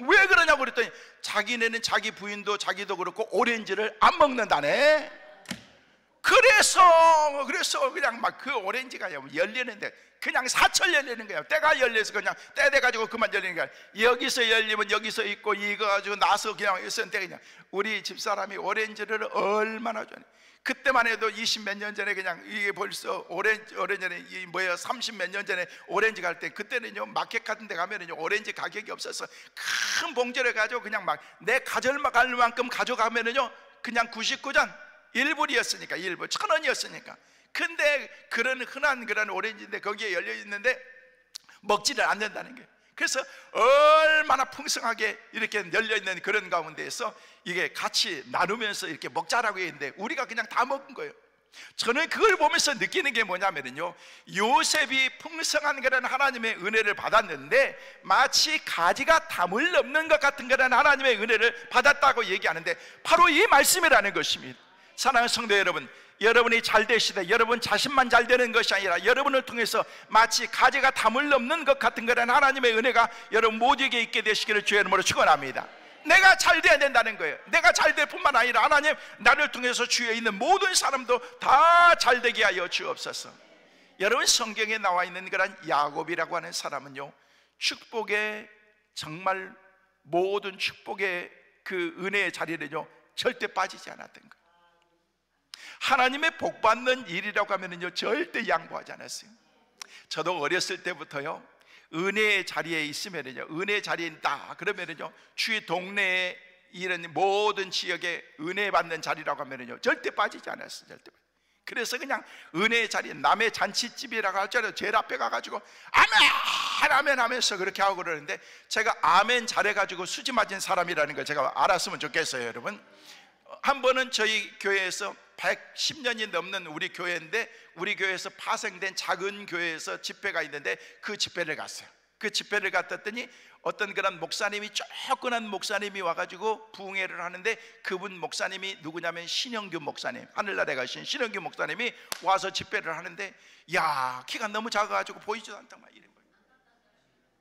왜 그러냐고 그랬더니 자기네는 자기 부인도 자기도 그렇고 오렌지를 안 먹는다네. 그래서 그냥 막 그 오렌지가 열리는데 그냥 사철 열리는 거예요. 때가 열려서 그냥 때 돼가지고 그만 열리는 거야. 여기서 열리면 여기서 있고 이거 가지고 나서 그냥 있었는데 그냥 우리 집사람이 오렌지를 얼마나 좋아해. 그때만 해도 20몇 년 전에 그냥 이게 벌써 오렌지는 이 뭐야 30몇 년 전에 오렌지 갈 때 그때는요 마켓 같은 데 가면은요 오렌지 가격이 없어서 큰 봉지를 가지고 그냥 막 내 가절 갈 만큼 가져가면은요 그냥 99전 1불이었으니까 1불 1,000원이었으니까. 근데 그런 흔한 그런 오렌지인데 거기에 열려 있는데 먹지를 않는다는 거예요. 그래서 얼마나 풍성하게 이렇게 열려있는 그런 가운데에서 이게 같이 나누면서 이렇게 먹자라고 했는데 우리가 그냥 다 먹은 거예요. 저는 그걸 보면서 느끼는 게 뭐냐면요, 요셉이 풍성한 그런 하나님의 은혜를 받았는데 마치 가지가 담을 넘는 것 같은 그런 하나님의 은혜를 받았다고 얘기하는데 바로 이 말씀이라는 것입니다. 사랑하는 성도 여러분, 여러분이 잘 되시되 여러분 자신만 잘 되는 것이 아니라 여러분을 통해서 마치 가지가 담을 넘는 것 같은 그런 하나님의 은혜가 여러분 모두에게 있게 되시기를 주의 이름으로 축원합니다. 내가 잘 돼야 된다는 거예요. 내가 잘 될 뿐만 아니라 하나님 나를 통해서 주위에 있는 모든 사람도 다 잘 되게 하여 주옵소서. 여러분, 성경에 나와 있는 그런 야곱이라고 하는 사람은요 축복의 정말 모든 축복의 그 은혜의 자리를요 절대 빠지지 않았던 거예요. 하나님의 복 받는 일이라고 하면은요 절대 양보하지 않았어요. 저도 어렸을 때부터요 은혜의 자리에 있으면은요, 은혜의 자리에 있다 그러면은요 주위 동네에 이런 모든 지역에 은혜 받는 자리라고 하면은요 절대 빠지지 않았어요. 절대. 그래서 그냥 은혜의 자리에 남의 잔치집이라고 할지라도 제일 앞에 가가지고 아멘 아멘 하면서 그렇게 하고 그러는데 제가 아멘 잘해가지고 수지 맞은 사람이라는 걸 제가 알았으면 좋겠어요. 여러분, 한 번은 저희 교회에서 110년이 넘는 우리 교회인데 우리 교회에서 파생된 작은 교회에서 집회가 있는데 그 집회를 갔어요. 그 집회를 갔더니 어떤 그런 목사님이, 조그만 목사님이 와가지고 부흥회를 하는데 그분 목사님이 누구냐면 신영규 목사님, 하늘나라에 가신 신영규 목사님이 와서 집회를 하는데 야, 키가 너무 작아가지고 보이지도 않다 막 이런 거예요.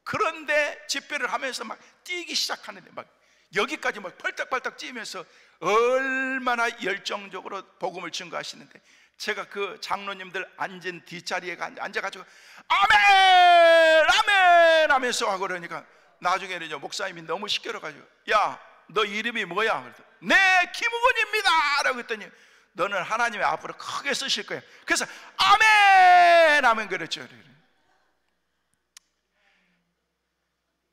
그런데 집회를 하면서 막 뛰기 시작하는데 막 여기까지 막 펄떡펄떡 뛰면서 얼마나 열정적으로 복음을 증거하시는데 제가 그 장로님들 앉은 뒷자리에 앉아가지고 아멘 아멘 하면서 하고 그러니까 나중에는요 목사님이 너무 시끄러워가지고 야, 너 이름이 뭐야? 그랬더니 네, 김우건입니다 라고 했더니 너는 하나님의 앞으로 크게 쓰실 거야. 그래서 아멘 하면 그랬죠.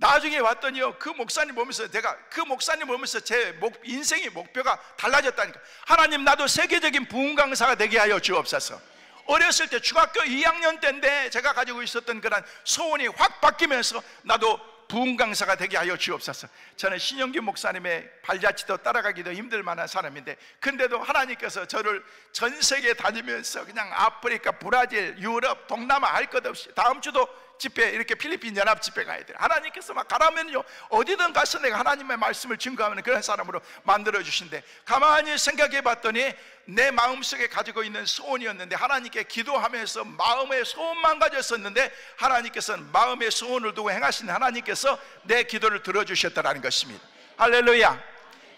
나중에 왔더니요, 그 목사님 보면서 내가 그 목사님 보면서 제 인생의 목표가 달라졌다니까. 하나님, 나도 세계적인 부흥 강사가 되게 하여 주옵소서. 어렸을 때 중학교 2학년 때인데 제가 가지고 있었던 그런 소원이 확 바뀌면서 나도 부흥 강사가 되게 하여 주옵소서. 저는 신영규 목사님의 발자취도 따라가기도 힘들 만한 사람인데, 근데도 하나님께서 저를 전 세계 다니면서 그냥 아프리카, 브라질, 유럽, 동남아 할 것 없이 다음 주도 집회, 이렇게 필리핀 연합 집회 가야 돼요. 하나님께서 막 가라면요, 어디든 가서 내가 하나님의 말씀을 증거하는 그런 사람으로 만들어 주신대. 가만히 생각해 봤더니 내 마음속에 가지고 있는 소원이었는데, 하나님께 기도하면서 마음의 소원만 가졌었는데, 하나님께서는 마음의 소원을 두고 행하신 하나님께서 내 기도를 들어주셨다는 것입니다. 할렐루야.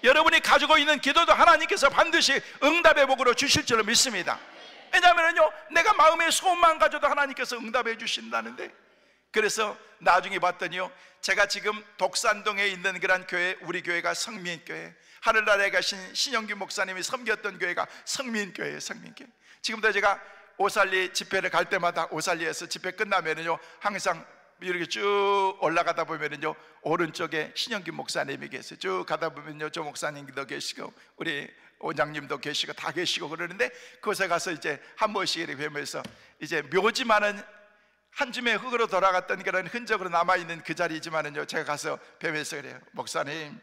여러분이 가지고 있는 기도도 하나님께서 반드시 응답의 복으로 주실 줄로 믿습니다. 왜냐하면요, 내가 마음의 소원만 가져도 하나님께서 응답해 주신다는데. 그래서 나중에 봤더니요, 제가 지금 독산동에 있는 그런 교회, 우리 교회가 성민교회, 하늘나라에 가신 신영규 목사님이 섬겼던 교회가 성민교회예요. 성민교회. 지금도 제가 오살리 집회를 갈 때마다 오살리에서 집회 끝나면은요, 항상 이렇게 쭉 올라가다 보면은요, 오른쪽에 신영규 목사님이 계세요. 쭉 가다 보면요, 저 목사님도 계시고 우리 원장님도 계시고 다 계시고 그러는데, 그곳에 가서 이제 한 번씩 이렇게 뵈면서, 이제 묘지만은 한 줌의 흙으로 돌아갔던 그런 흔적으로 남아있는 그 자리지만은요, 제가 가서 뵈면서 그래요. 목사님,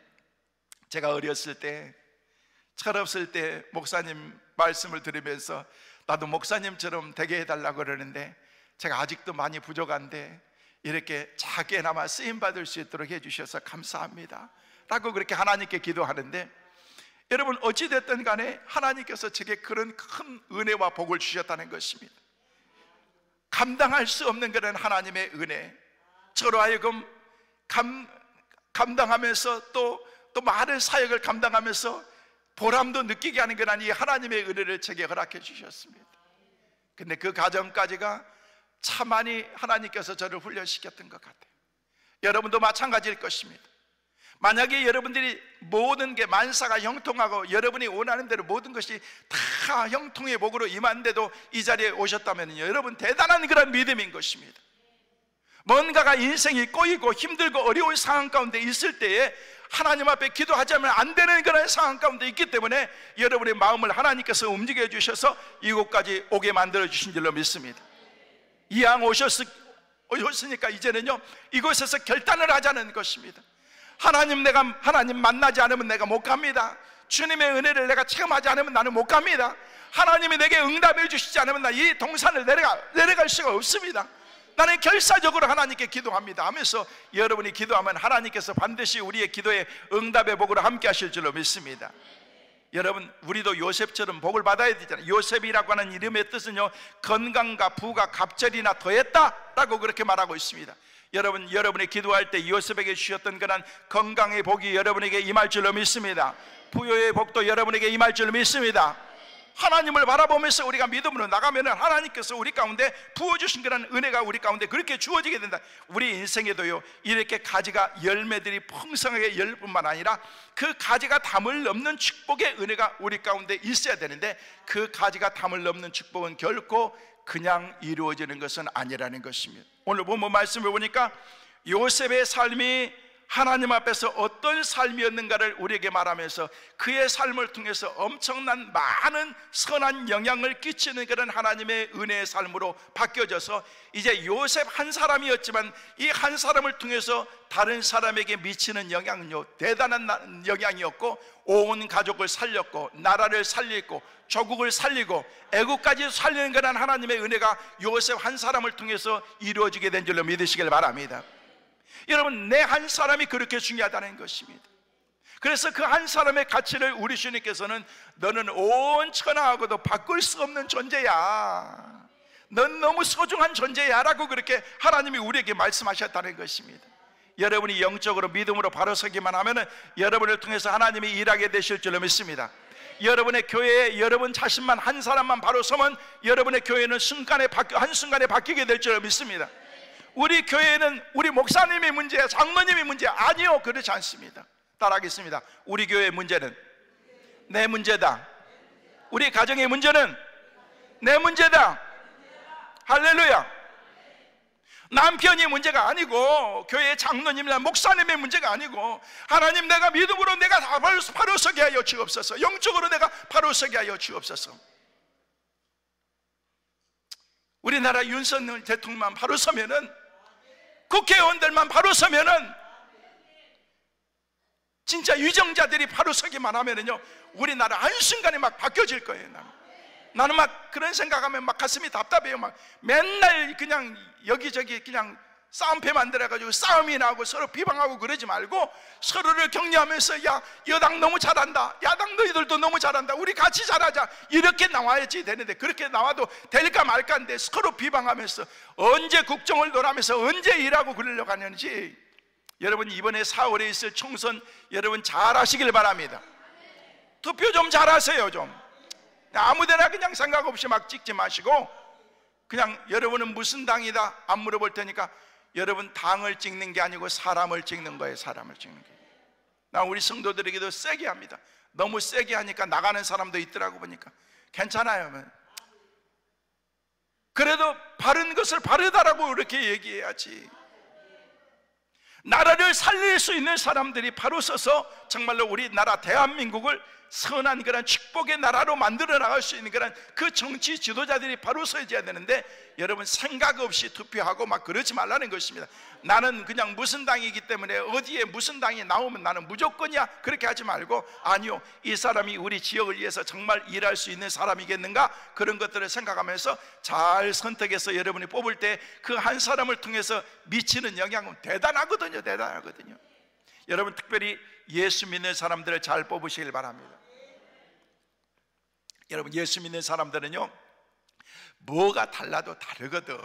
제가 어렸을 때, 철없을 때 목사님 말씀을 들으면서 나도 목사님처럼 되게 해달라고 그러는데, 제가 아직도 많이 부족한데 이렇게 작게나마 쓰임받을 수 있도록 해주셔서 감사합니다 라고 그렇게 하나님께 기도하는데, 여러분 어찌됐든 간에 하나님께서 제게 그런 큰 은혜와 복을 주셨다는 것입니다. 감당할 수 없는 그런 하나님의 은혜, 저로 하여금 감당하면서 또 많은 사역을 감당하면서 보람도 느끼게 하는 그런 이 하나님의 은혜를 제게 허락해 주셨습니다. 근데 그 과정까지가 참 많이 하나님께서 저를 훈련시켰던 것 같아요. 여러분도 마찬가지일 것입니다. 만약에 여러분들이 모든 게 만사가 형통하고 여러분이 원하는 대로 모든 것이 다 형통의 복으로 임한데도 이 자리에 오셨다면 여러분 대단한 그런 믿음인 것입니다. 뭔가가 인생이 꼬이고 힘들고 어려운 상황 가운데 있을 때에 하나님 앞에 기도하자면 안 되는 그런 상황 가운데 있기 때문에 여러분의 마음을 하나님께서 움직여 주셔서 이곳까지 오게 만들어 주신 줄로 믿습니다. 이왕 오셨으니까 이제는요, 이곳에서 결단을 하자는 것입니다. 내가 하나님 만나지 않으면 내가 못 갑니다. 주님의 은혜를 내가 체험하지 않으면 나는 못 갑니다. 하나님이 내게 응답해 주시지 않으면 나 이 동산을 내려갈 수가 없습니다. 나는 결사적으로 하나님께 기도합니다 하면서 여러분이 기도하면 하나님께서 반드시 우리의 기도에 응답의 복으로 함께 하실 줄로 믿습니다. 여러분, 우리도 요셉처럼 복을 받아야 되잖아요. 요셉이라고 하는 이름의 뜻은요, 건강과 부가 갑절이나 더했다 라고 그렇게 말하고 있습니다. 여러분이 기도할 때 요셉에게 주셨던 그런 건강의 복이 여러분에게 임할 줄로 믿습니다. 부여의 복도 여러분에게 임할 줄로 믿습니다. 하나님을 바라보면서 우리가 믿음으로 나가면 하나님께서 우리 가운데 부어주신 그런 은혜가 우리 가운데 그렇게 주어지게 된다. 우리 인생에도요, 이렇게 가지가 열매들이 풍성하게 열 뿐만 아니라 그 가지가 담을 넘는 축복의 은혜가 우리 가운데 있어야 되는데, 그 가지가 담을 넘는 축복은 결코 그냥 이루어지는 것은 아니라는 것입니다. 오늘 본문 말씀을 보니까 요셉의 삶이 하나님 앞에서 어떤 삶이었는가를 우리에게 말하면서 그의 삶을 통해서 엄청난 많은 선한 영향을 끼치는 그런 하나님의 은혜의 삶으로 바뀌어져서 이제 요셉 한 사람이었지만 이 한 사람을 통해서 다른 사람에게 미치는 영향은요, 대단한 영향이었고, 온 가족을 살렸고 나라를 살리고 조국을 살리고 애국까지 살리는 그런 하나님의 은혜가 요셉 한 사람을 통해서 이루어지게 된 줄로 믿으시길 바랍니다. 여러분, 내 한 사람이 그렇게 중요하다는 것입니다. 그래서 그 한 사람의 가치를 우리 주님께서는 너는 온 천하하고도 바꿀 수 없는 존재야, 넌 너무 소중한 존재야 라고 그렇게 하나님이 우리에게 말씀하셨다는 것입니다. 여러분이 영적으로 믿음으로 바로 서기만 하면 여러분을 통해서 하나님이 일하게 되실 줄로 믿습니다. 여러분의 교회에 여러분 자신만 한 사람만 바로 서면 여러분의 교회는 한순간에 바뀌게 될 줄로 믿습니다. 우리 교회는 우리 목사님이 문제야, 장로님이 문제야, 아니요, 그렇지 않습니다. 따라하겠습니다. 우리 교회의 문제는 내 문제다. 우리 가정의 문제는 내 문제다. 할렐루야. 남편이 문제가 아니고 교회 장로님이나 목사님의 문제가 아니고, 하나님 내가 믿음으로 내가 바로 서게 하여 주옵소서. 영적으로 내가 바로 서게 하여 주옵소서. 우리나라 윤석열 대통령만 바로 서면은, 국회의원들만 바로 서면은, 진짜 위정자들이 바로 서기만 하면은요, 우리나라 한순간에 막 바뀌어질 거예요. 나는 막 그런 생각하면 막 가슴이 답답해요. 막 맨날 그냥 여기저기 그냥 싸움패 만들어가지고 싸움이 나고 서로 비방하고 그러지 말고, 서로를 격려하면서 야, 여당 너무 잘한다, 야당 너희들도 너무 잘한다, 우리 같이 잘하자, 이렇게 나와야지 되는데, 그렇게 나와도 될까 말까인데 서로 비방하면서 언제 국정을 논하면서 언제 일하고 그러려고 하는지, 여러분 이번에 4월에 있을 총선 여러분 잘 하시길 바랍니다. 투표 좀 잘하세요. 좀 아무데나 그냥 생각 없이 막 찍지 마시고, 그냥 여러분은 무슨 당이다 안 물어볼 테니까 여러분 당을 찍는 게 아니고 사람을 찍는 거예요. 사람을 찍는 거예요. 나 우리 성도들에게도 세게 합니다. 너무 세게 하니까 나가는 사람도 있더라고. 보니까 괜찮아요. 그래도 바른 것을 바르다라고 이렇게 얘기해야지. 나라를 살릴 수 있는 사람들이 바로 서서 정말로 우리나라 대한민국을 선한 그런 축복의 나라로 만들어 나갈 수 있는 그런 그 정치 지도자들이 바로 서야 되는데, 여러분 생각 없이 투표하고 막 그러지 말라는 것입니다. 나는 그냥 무슨 당이기 때문에 어디에 무슨 당이 나오면 나는 무조건이야, 그렇게 하지 말고, 아니요, 이 사람이 우리 지역을 위해서 정말 일할 수 있는 사람이겠는가, 그런 것들을 생각하면서 잘 선택해서 여러분이 뽑을 때 그 한 사람을 통해서 미치는 영향은 대단하거든요. 대단하거든요. 여러분 특별히 예수 믿는 사람들을 잘 뽑으시길 바랍니다. 여러분 예수 믿는 사람들은요, 뭐가 달라도 다르거든.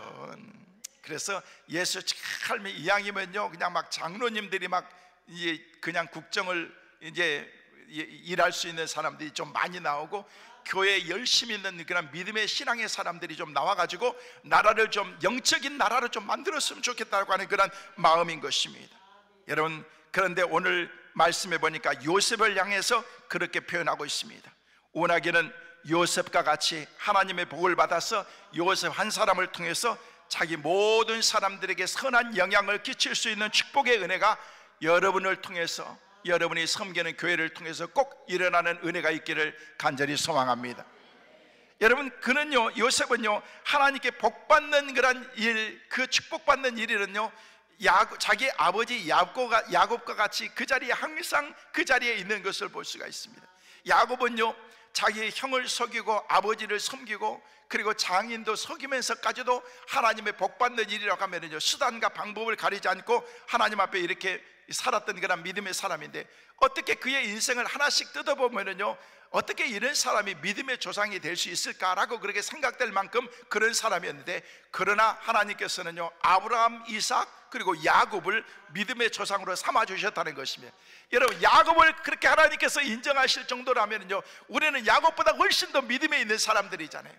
그래서 예수 잘 이왕이면요, 그냥 막 장로님들이 막 이제 그냥 국정을 이제 일할 수 있는 사람들이 좀 많이 나오고, 교회에 열심히 있는 그런 믿음의 신앙의 사람들이 좀 나와가지고 나라를 좀 영적인 나라를 좀 만들었으면 좋겠다고 하는 그런 마음인 것입니다. 여러분 그런데 오늘 말씀해 보니까 요셉을 향해서 그렇게 표현하고 있습니다. 원하기는 요셉과 같이 하나님의 복을 받아서 요셉 한 사람을 통해서 자기 모든 사람들에게 선한 영향을 끼칠 수 있는 축복의 은혜가 여러분을 통해서, 여러분이 섬기는 교회를 통해서 꼭 일어나는 은혜가 있기를 간절히 소망합니다. 여러분 그는요, 요셉은요, 하나님께 복받는 그런 일, 그 축복받는 일이는요, 자기 아버지 야곱과 같이 그 자리에 항상 그 자리에 있는 것을 볼 수가 있습니다. 야곱은요, 자기 형을 속이고 아버지를 섬기고 그리고 장인도 속이면서까지도 하나님의 복받는 일이라고 하면요, 수단과 방법을 가리지 않고 하나님 앞에 이렇게 살았던 그런 믿음의 사람인데, 어떻게 그의 인생을 하나씩 뜯어보면요, 어떻게 이런 사람이 믿음의 조상이 될 수 있을까라고 그렇게 생각될 만큼 그런 사람이었는데, 그러나 하나님께서는요, 아브라함, 이삭 그리고 야곱을 믿음의 조상으로 삼아 주셨다는 것입니다. 여러분 야곱을 그렇게 하나님께서 인정하실 정도라면요, 우리는 야곱보다 훨씬 더 믿음에 있는 사람들이잖아요.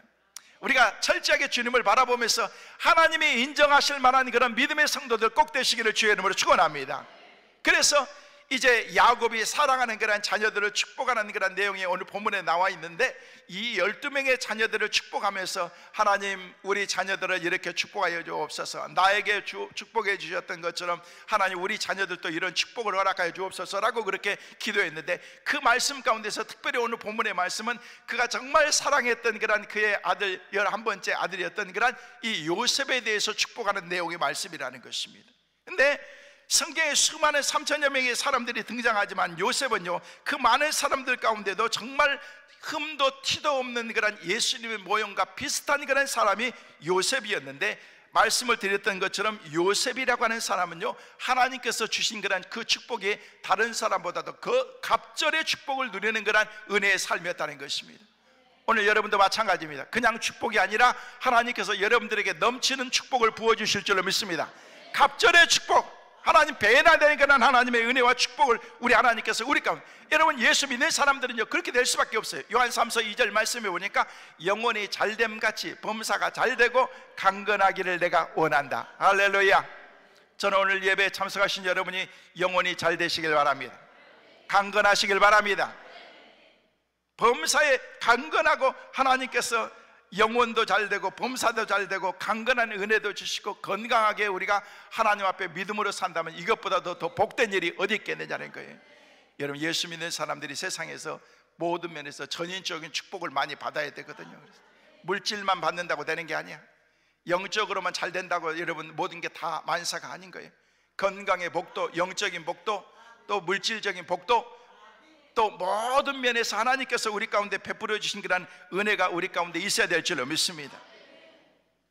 우리가 철저하게 주님을 바라보면서 하나님이 인정하실 만한 그런 믿음의 성도들 꼭 되시기를 주의 이름으로 축원합니다. 그래서 이제 야곱이 사랑하는 그런 자녀들을 축복하는 그런 내용이 오늘 본문에 나와 있는데, 이 12명의 자녀들을 축복하면서 하나님 우리 자녀들을 이렇게 축복하여 주옵소서, 나에게 축복해 주셨던 것처럼 하나님 우리 자녀들도 이런 축복을 허락하여 주옵소서라고 그렇게 기도했는데, 그 말씀 가운데서 특별히 오늘 본문의 말씀은 그가 정말 사랑했던 그런 그의 아들, 11번째 아들이었던 그런 이 요셉에 대해서 축복하는 내용의 말씀이라는 것입니다. 근데 성경에 수많은 3천여 명의 사람들이 등장하지만 요셉은요, 그 많은 사람들 가운데도 정말 흠도 티도 없는 그런 예수님의 모형과 비슷한 그런 사람이 요셉이었는데, 말씀을 드렸던 것처럼 요셉이라고 하는 사람은요, 하나님께서 주신 그런 그 축복이 다른 사람보다도 그 갑절의 축복을 누리는 그런 은혜의 삶이었다는 것입니다. 오늘 여러분도 마찬가지입니다. 그냥 축복이 아니라 하나님께서 여러분들에게 넘치는 축복을 부어주실 줄로 믿습니다. 갑절의 축복, 하나님 배나 되는 그런 하나님의 은혜와 축복을 우리 하나님께서 우리 가운데, 여러분 예수 믿는 사람들은요 그렇게 될 수밖에 없어요. 요한 3서 2절 말씀에 보니까 영혼이 잘됨같이 범사가 잘되고 강건하기를 내가 원한다. 할렐루야. 저는 오늘 예배에 참석하신 여러분이 영혼이 잘 되시길 바랍니다. 강건하시길 바랍니다. 범사에 강건하고 하나님께서 영혼도 잘 되고 범사도 잘 되고 강건한 은혜도 주시고 건강하게 우리가 하나님 앞에 믿음으로 산다면 이것보다도 더 복된 일이 어디 있겠느냐는 거예요. 여러분, 예수 믿는 사람들이 세상에서 모든 면에서 전인적인 축복을 많이 받아야 되거든요. 물질만 받는다고 되는 게 아니야. 영적으로만 잘 된다고 여러분 모든 게 다 만사가 아닌 거예요. 건강의 복도, 영적인 복도, 또 물질적인 복도, 또 모든 면에서 하나님께서 우리 가운데 베풀어 주신 그런 은혜가 우리 가운데 있어야 될 줄로 믿습니다.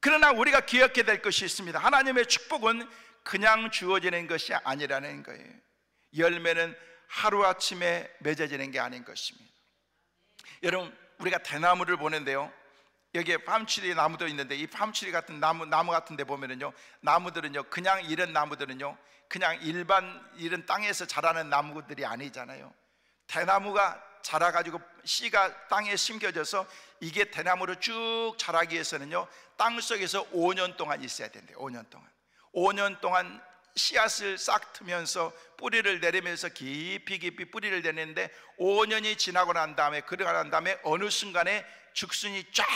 그러나 우리가 기억해야 될 것이 있습니다. 하나님의 축복은 그냥 주어지는 것이 아니라는 거예요. 열매는 하루아침에 맺어지는 게 아닌 것입니다. 여러분, 우리가 대나무를 보는데요, 여기에 팜추리 나무도 있는데 이 팜추리 같은 나무 같은 데 보면은요, 나무들은요, 그냥 이런 나무들은요, 그냥 일반 이런 땅에서 자라는 나무들이 아니잖아요. 대나무가 자라가지고 씨가 땅에 심겨져서 이게 대나무로 쭉 자라기 위해서는요, 땅 속에서 5년 동안 있어야 된대요. 5년 동안 씨앗을 싹 트면서 뿌리를 내리면서 깊이 뿌리를 내리는데 5년이 지나고 난 다음에, 그러고 난 다음에 어느 순간에 죽순이 쫙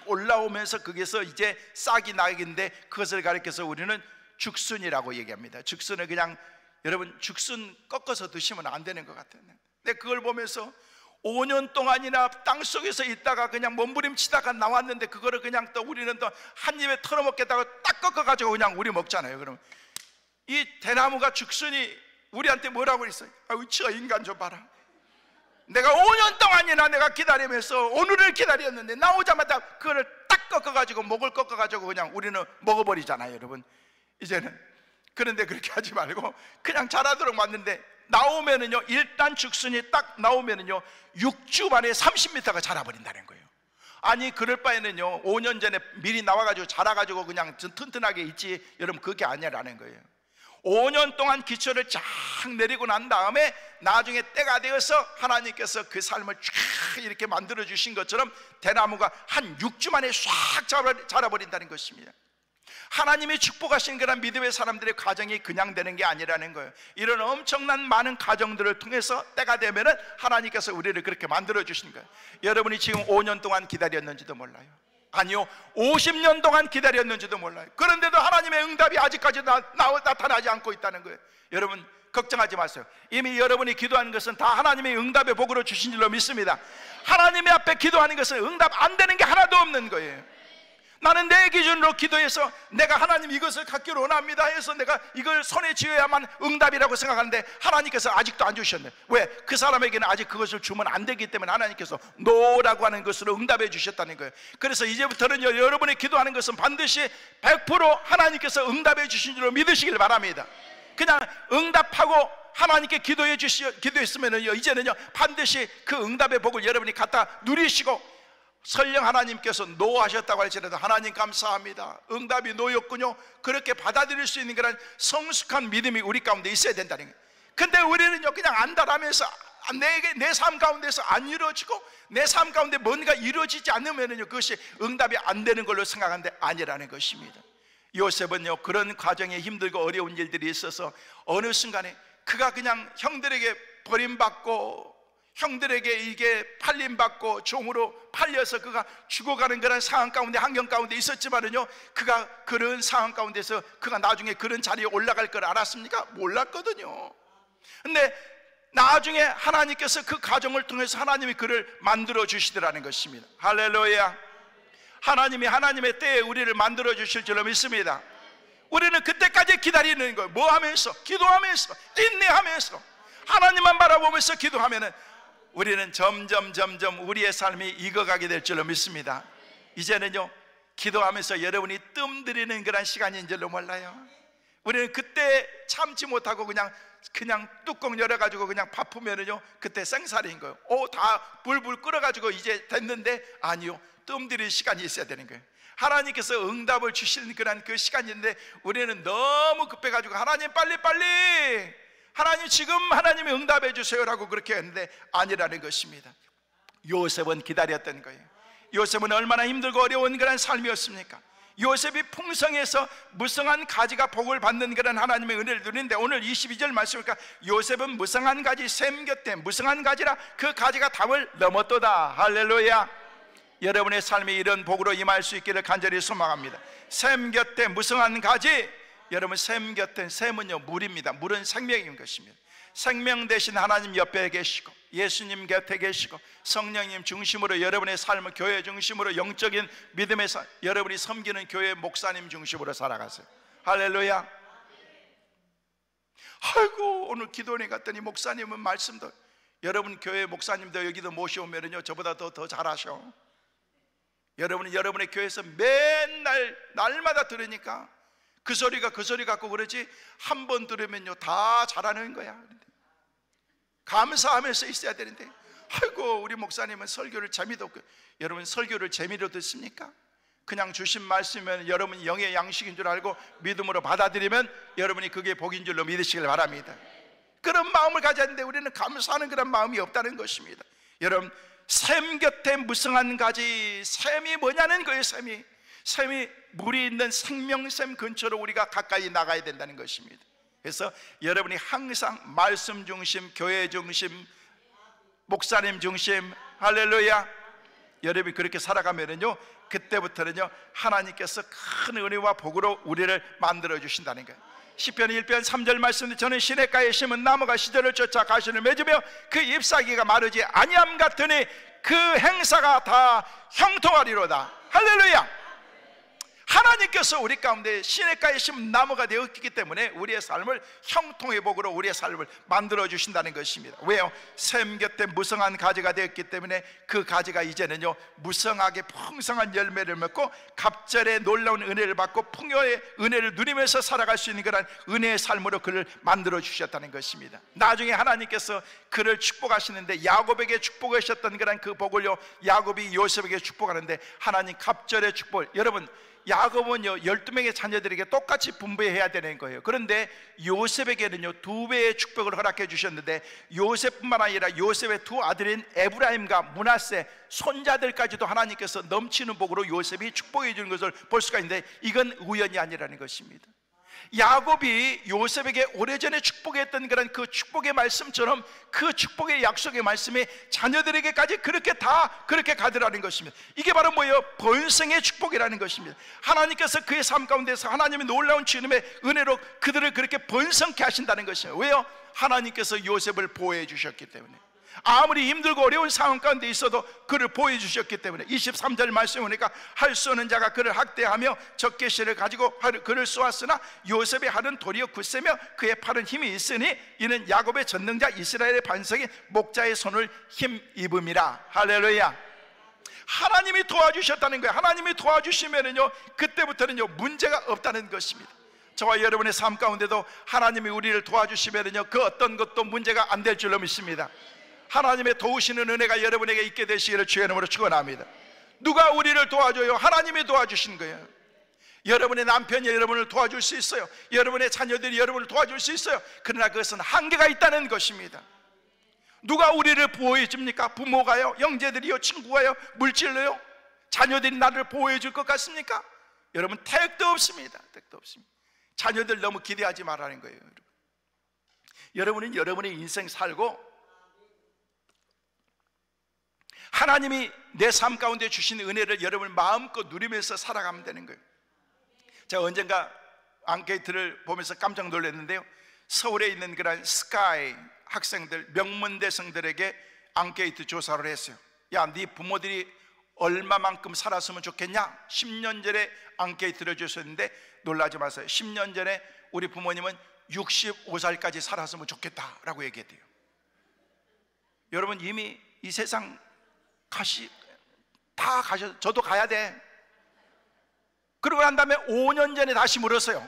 올라오면서 거기서 이제 싹이 나기인데, 그것을 가리켜서 우리는 죽순이라고 얘기합니다. 죽순을 그냥, 여러분, 죽순 꺾어서 드시면 안 되는 것 같아요. 근데 그걸 보면서 5년 동안이나 땅속에서 있다가 그냥 몸부림치다가 나왔는데, 그거를 그냥 또 우리는 또 한 입에 털어먹겠다고 딱 꺾어가지고 그냥 우리 먹잖아요. 그럼 이 대나무가, 죽순이 우리한테 뭐라고 그랬어요? 아유, 저 인간 좀 봐라. 내가 5년 동안이나 내가 기다리면서 오늘을 기다렸는데 나오자마자 그거를 딱 꺾어가지고, 목을 꺾어가지고 그냥 우리는 먹어버리잖아요, 여러분. 이제는. 그런데 그렇게 하지 말고 그냥 자라도록 만드는데, 나오면은요, 일단 죽순이 딱 나오면은요 6주 만에 30m가 자라버린다는 거예요. 아니, 그럴 바에는요 5년 전에 미리 나와가지고 자라가지고 그냥 튼튼하게 있지, 여러분, 그게 아니라는 거예요. 5년 동안 기초를 쫙 내리고 난 다음에 나중에 때가 되어서 하나님께서 그 삶을 쫙 이렇게 만들어 주신 것처럼 대나무가 한 6주 만에 싹 자라버린다는 것입니다. 하나님이 축복하신 그런 믿음의 사람들의 가정이 그냥 되는 게 아니라는 거예요. 이런 엄청난 많은 가정들을 통해서 때가 되면은 하나님께서 우리를 그렇게 만들어 주신 거예요. 여러분이 지금 5년 동안 기다렸는지도 몰라요. 아니요, 50년 동안 기다렸는지도 몰라요. 그런데도 하나님의 응답이 아직까지 나타나지 않고 있다는 거예요. 여러분, 걱정하지 마세요. 이미 여러분이 기도하는 것은 다 하나님의 응답의 복으로 주신 줄로 믿습니다. 하나님의 앞에 기도하는 것은 응답 안 되는 게 하나도 없는 거예요. 나는 내 기준으로 기도해서 내가 하나님 이것을 갖기를 원합니다 해서 내가 이걸 손에 쥐어야만 응답이라고 생각하는데, 하나님께서 아직도 안 주셨네. 왜? 그 사람에게는 아직 그것을 주면 안 되기 때문에 하나님께서 노라고 하는 것으로 응답해 주셨다는 거예요. 그래서 이제부터는 여러분이 기도하는 것은 반드시 100% 하나님께서 응답해 주신 줄로 믿으시길 바랍니다. 그냥 응답하고 하나님께 기도했으면은요, 이제는요 반드시 그 응답의 복을 여러분이 갖다 누리시고, 설령 하나님께서 노하셨다고 할지라도 하나님 감사합니다, 응답이 노였군요, 그렇게 받아들일 수 있는 그런 성숙한 믿음이 우리 가운데 있어야 된다는 거예요. 근데 우리는요 그냥 안달하면서 내 삶 가운데서 안 이루어지고, 내 삶 가운데 뭔가 이루어지지 않으면은요 그것이 응답이 안 되는 걸로 생각하는데 아니라는 것입니다. 요셉은요 그런 과정에 힘들고 어려운 일들이 있어서 어느 순간에 그가 그냥 형들에게 버림받고, 형들에게 이게 팔림받고 종으로 팔려서 그가 죽어가는 그런 상황 가운데, 환경 가운데 있었지만은요, 그가 그런 상황 가운데서 그가 나중에 그런 자리에 올라갈 걸 알았습니까? 몰랐거든요. 근데 나중에 하나님께서 그 과정을 통해서 하나님이 그를 만들어 주시더라는 것입니다. 할렐루야. 하나님이 하나님의 때에 우리를 만들어 주실 줄로 믿습니다. 우리는 그때까지 기다리는 거예요. 뭐 하면서? 기도하면서, 인내하면서, 하나님만 바라보면서 기도하면은 우리는 점점 우리의 삶이 익어가게 될 줄로 믿습니다. 이제는요 기도하면서 여러분이 뜸들이는 그런 시간인 줄로 몰라요. 우리는 그때 참지 못하고 그냥 뚜껑 열어가지고 그냥 바쁘면은요 그때 생살인 거예요. 다 불불 끓어가지고 이제 됐는데, 아니요, 뜸들일 시간이 있어야 되는 거예요. 하나님께서 응답을 주시는 그런 그 시간인데 우리는 너무 급해가지고 하나님 빨리 하나님 지금 하나님이 응답해 주세요라고 그렇게 했는데 아니라는 것입니다. 요셉은 기다렸던 거예요. 요셉은 얼마나 힘들고 어려운 그런 삶이었습니까? 요셉이 풍성해서 무성한 가지가 복을 받는 그런 하나님의 은혜를 누리는데, 오늘 22절 말씀이니까 요셉은 무성한 가지 샘 곁에 무성한 가지라 그 가지가 담을 넘었도다. 할렐루야. 여러분의 삶에 이런 복으로 임할 수 있기를 간절히 소망합니다. 샘 곁에 무성한 가지. 여러분, 샘 곁에, 샘은요 물입니다. 물은 생명인 것입니다. 생명 대신 하나님 옆에 계시고 예수님 곁에 계시고 성령님 중심으로 여러분의 삶을 교회 중심으로 영적인 믿음에서 여러분이 섬기는 교회 목사님 중심으로 살아가세요. 할렐루야. 아이고, 오늘 기도원에 갔더니 목사님은 말씀도, 여러분 교회 목사님도 여기도 모셔오면요 저보다 더 잘하셔. 여러분은 여러분의 교회에서 맨날 날마다 들으니까 그 소리가 그 소리 같고 그러지, 한 번 들으면요 다 잘하는 거야. 감사하면서 있어야 되는데, 아이고 우리 목사님은 설교를 재미도 없고. 여러분, 설교를 재미로 듣습니까? 그냥 주신 말씀이면 여러분이 영의 양식인 줄 알고 믿음으로 받아들이면 여러분이 그게 복인 줄로 믿으시길 바랍니다. 그런 마음을 가져야 하는데 우리는 감사하는 그런 마음이 없다는 것입니다. 여러분, 샘 곁에 무성한 가지. 샘이 뭐냐는 거예요. 샘이 물이 있는 생명샘 근처로 우리가 가까이 나가야 된다는 것입니다. 그래서 여러분이 항상 말씀 중심, 교회 중심, 목사님 중심, 할렐루야, 여러분이 그렇게 살아가면은요 그때부터는요 하나님께서 큰 은혜와 복으로 우리를 만들어 주신다는 거예요. 시편 1편 3절 말씀에 저는 시냇가에 심은 나무가 시절을 쫓아 가시를 맺으며 그 잎사귀가 마르지 아니함 같으니 그 행사가 다 형통하리로다. 할렐루야. 하나님께서 우리 가운데 시냇가에 심은 나무가 되었기 때문에 우리의 삶을 형통의 복으로 우리의 삶을 만들어 주신다는 것입니다. 왜요? 샘 곁에 무성한 가지가 되었기 때문에 그 가지가 이제는요 무성하게 풍성한 열매를 맺고 갑절의 놀라운 은혜를 받고 풍요의 은혜를 누리면서 살아갈 수 있는 그런 은혜의 삶으로 그를 만들어 주셨다는 것입니다. 나중에 하나님께서 그를 축복하시는데 야곱에게 축복하셨던 그런 그 복을요 야곱이 요셉에게 축복하는데 하나님 갑절의 축복. 여러분, 야곱은요 12명의 자녀들에게 똑같이 분배해야 되는 거예요. 그런데 요셉에게는요 2배의 축복을 허락해 주셨는데 요셉뿐만 아니라 요셉의 두 아들인 에브라임과 므낫세 손자들까지도 하나님께서 넘치는 복으로 요셉이 축복해 주는 것을 볼 수가 있는데 이건 우연이 아니라는 것입니다. 야곱이 요셉에게 오래전에 축복했던 그런 그 축복의 말씀처럼 그 축복의 약속의 말씀이 자녀들에게까지 그렇게 가더라는 것입니다. 이게 바로 뭐예요? 번성의 축복이라는 것입니다. 하나님께서 그의 삶 가운데서 하나님의 놀라운 주님의 은혜로 그들을 그렇게 번성케 하신다는 것입니다. 왜요? 하나님께서 요셉을 보호해 주셨기 때문에. 아무리 힘들고 어려운 상황 가운데 있어도 그를 보호해 주셨기 때문에 23절 말씀에 보니까 할 수 없는 자가 그를 학대하며 적개실을 가지고 그를 쏘았으나 요셉의 팔은 도리어 굳세며 그의 팔은 힘이 있으니 이는 야곱의 전능자 이스라엘의 반석인 목자의 손을 힘입음이라. 할렐루야. 하나님이 도와주셨다는 거예요. 하나님이 도와주시면은요 그때부터는요 문제가 없다는 것입니다. 저와 여러분의 삶 가운데도 하나님이 우리를 도와주시면은요 그 어떤 것도 문제가 안 될 줄로 믿습니다. 하나님의 도우시는 은혜가 여러분에게 있게 되시기를 주의 이름으로 축원합니다. 누가 우리를 도와줘요? 하나님이 도와주신 거예요. 여러분의 남편이 여러분을 도와줄 수 있어요. 여러분의 자녀들이 여러분을 도와줄 수 있어요. 그러나 그것은 한계가 있다는 것입니다. 누가 우리를 보호해 줍니까? 부모가요? 형제들이요? 친구가요? 물질로요? 자녀들이 나를 보호해 줄 것 같습니까? 여러분, 택도 없습니다. 택도 없습니다. 자녀들 너무 기대하지 말라는 거예요. 여러분은 여러분의 인생 살고 하나님이 내 삶 가운데 주신 은혜를 여러분 마음껏 누리면서 살아가면 되는 거예요. 제가 언젠가 앙케이트를 보면서 깜짝 놀랐는데요, 서울에 있는 그런 스카이 학생들, 명문대생들에게 앙케이트 조사를 했어요. 야, 네 부모들이 얼마만큼 살았으면 좋겠냐? 10년 전에 앙케이트를 줬었는데 놀라지 마세요. 10년 전에 우리 부모님은 65살까지 살았으면 좋겠다라고 얘기했대요. 여러분, 이미 이 세상 다 가셔. 저도 가야 돼. 그러고 난 다음에 5년 전에 다시 물었어요.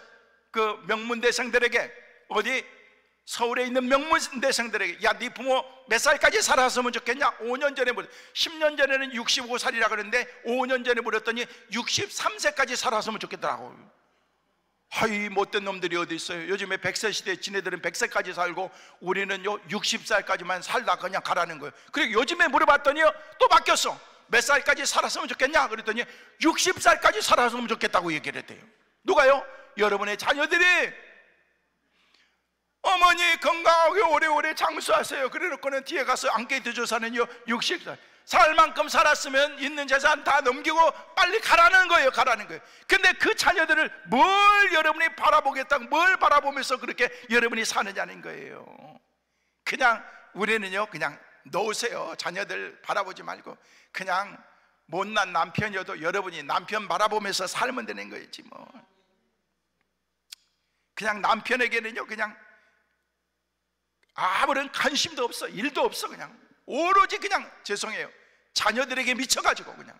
그 명문대생들에게, 어디 서울에 있는 명문대생들에게, 야, 네 부모 몇 살까지 살았으면 좋겠냐? 5년 전에 물었어요. 10년 전에는 65살이라 그러는데 5년 전에 물었더니 63세까지 살았으면 좋겠더라고. 하이, 못된 놈들이 어디 있어요? 요즘에 100세 시대에 지네들은 100세까지 살고 우리는요 60살까지만 살다 그냥 가라는 거예요. 그리고 요즘에 물어봤더니요 또 바뀌었어. 몇 살까지 살았으면 좋겠냐? 그랬더니 60살까지 살았으면 좋겠다고 얘기를 했대요. 누가요? 여러분의 자녀들이. 어머니 건강하게 오래오래 장수하세요. 그래놓고는 뒤에 가서 앙케이트 조사는요 60살 살 만큼 살았으면 있는 재산 다 넘기고 빨리 가라는 거예요. 가라는 거예요. 근데 그 자녀들을 뭘 여러분이 바라보겠다고, 뭘 바라보면서 그렇게 여러분이 사느냐는 거예요. 그냥 우리는요, 그냥 놓으세요. 자녀들 바라보지 말고 그냥 못난 남편이어도 여러분이 남편 바라보면서 살면 되는 거지 뭐. 그냥 남편에게는요, 그냥 아무런 관심도 없어, 일도 없어. 그냥 오로지 그냥, 죄송해요, 자녀들에게 미쳐가지고 그냥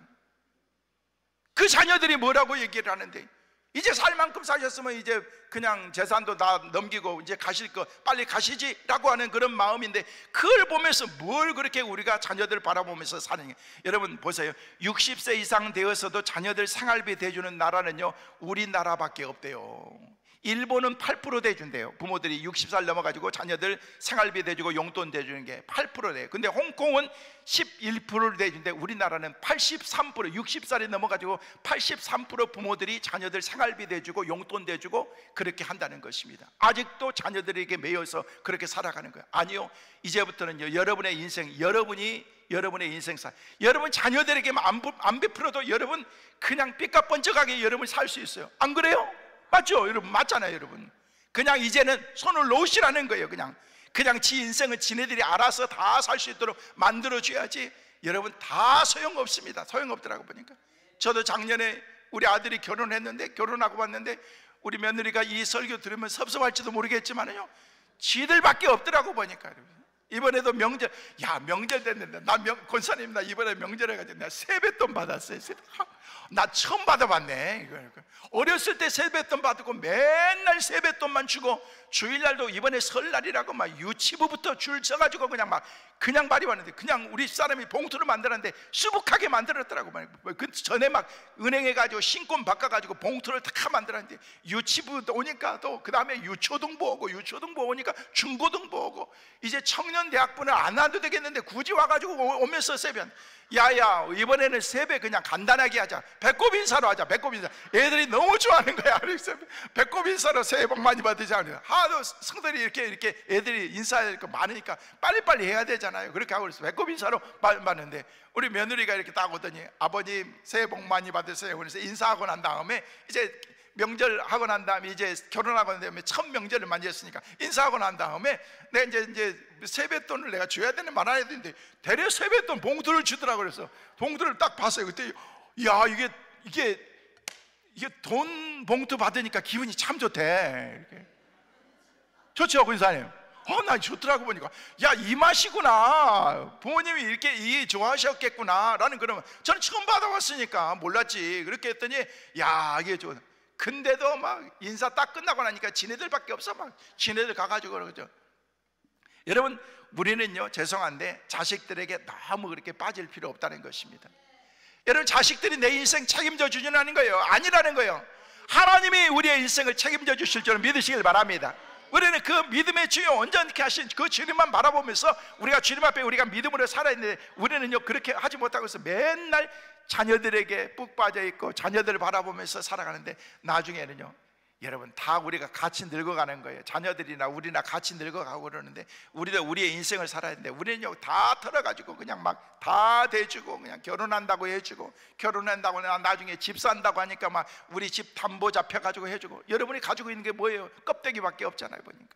그 자녀들이 뭐라고 얘기를 하는데, 이제 살 만큼 사셨으면 이제 그냥 재산도 다 넘기고 이제 가실 거 빨리 가시지라고 하는 그런 마음인데, 그걸 보면서 뭘 그렇게 우리가 자녀들 바라보면서 사느냐. 여러분 보세요. 60세 이상 되어서도 자녀들 생활비 대주는 나라는요, 우리나라밖에 없대요. 일본은 8% 대준대요. 부모들이 60살 넘어가지고 자녀들 생활비 대주고 용돈 대주는 게 8%래요. 근데 홍콩은 11%를 대준대. 우리나라는 83%, 60살이 넘어가지고 83% 부모들이 자녀들 생활비 대주고 용돈 대주고 그렇게 한다는 것입니다. 아직도 자녀들에게 매여서 그렇게 살아가는 거예요. 아니요, 이제부터는요, 여러분의 인생, 여러분의 인생사, 여러분 자녀들에게만 안 베풀어도 여러분 그냥 삐까뻔쩍하게 여러분 살 수 있어요. 안 그래요? 맞죠? 여러분 맞잖아요. 여러분 그냥 이제는 손을 놓으시라는 거예요. 그냥 지 인생은 지네들이 알아서 다 살 수 있도록 만들어줘야지. 여러분 다 소용없습니다. 소용없더라고 보니까. 저도 작년에 우리 아들이 결혼했는데, 결혼하고 왔는데 우리 며느리가 이 설교 들으면 섭섭할지도 모르겠지만요, 지들밖에 없더라고 보니까. 여러분 이번에도 명절, 명절 됐는데 권사님 나 이번에 명절 해가지고 내가 세뱃돈 받았어요. 나 처음 받아봤네. 어렸을 때 세뱃돈 받고 맨날 세뱃돈만 주고, 주일날도 이번에 설날이라고 막 유치부부터 줄 서가지고 그냥 말이 왔는데, 그냥 우리 사람이 봉투를 만들었는데 수북하게 만들었더라고. 그 전에 막 은행에 가지고 신권 바꿔가지고 봉투를 다 만들었는데, 유치부 오니까 또 그 다음에 유초등부 오고, 유초등부 오니까 중고등부 오고, 이제 청년대학부는 안 와도 되겠는데 굳이 와가지고 오면서 세뱃, 야야 이번에는 세배 그냥 간단하게 하자, 배꼽 인사로 하자. 배꼽 인사. 애들이 너무 좋아하는 거야. 그래서 배꼽 인사로 새해 복 많이 받으자. 하도 성들이 이렇게 애들이 인사할 거 많으니까 빨리빨리 해야 되잖아요. 그렇게 하고 그래서 배꼽 인사로 받는데, 우리 며느리가 이렇게 딱 오더니 아버님 새해 복 많이 받으세요. 그래서 인사하고 난 다음에 이제 명절 하고 난 다음에 이제 결혼하고 난 다음에 첫 명절을 맞이했으니까 인사하고 난 다음에 내가 이제 세뱃돈을 내가 줘야 되는 말아야 되는데, 대려 세뱃돈 봉투를 주더라고. 그래서 봉투를 딱 봤어요. 그때 야 이게 돈 봉투 받으니까 기분이 참 좋대. 이렇게. 좋죠, 권사님? 나 좋더라고 보니까. 야, 이 맛이구나. 부모님이 이렇게 좋아하셨겠구나 라는 그런, 저는 처음 받아봤으니까 몰랐지. 그렇게 했더니 야, 이게 좋아. 근데도 막 인사 딱 끝나고 나니까 지네들밖에 없어. 막 지네들 가가지고 그러죠. 여러분 우리는요, 죄송한데 자식들에게 너무 그렇게 빠질 필요 없다는 것입니다. 여러분 자식들이 내 인생 책임져 주지는 거예요. 아니라는 거예요. 하나님이 우리의 인생을 책임져 주실 줄 믿으시길 바랍니다. 우리는 그 믿음의 주여 온전케 하신 그 주님만 바라보면서 우리가 주님 앞에 우리가 믿음으로 살아야 되는데, 우리는요 그렇게 하지 못하고 있어. 맨날 자녀들에게 푹 빠져 있고 자녀들을 바라보면서 살아가는데, 나중에는요 여러분 다 우리가 같이 늙어가는 거예요. 자녀들이나 우리나 같이 늙어가고 그러는데, 우리도 우리의 인생을 살아야 되는데, 우리는요 다 털어가지고 그냥 막 다 대주고, 그냥 결혼한다고 해주고, 결혼한다고 나중에 집 산다고 하니까 막 우리 집 담보 잡혀가지고 해주고. 여러분이 가지고 있는 게 뭐예요? 껍데기밖에 없잖아요 보니까.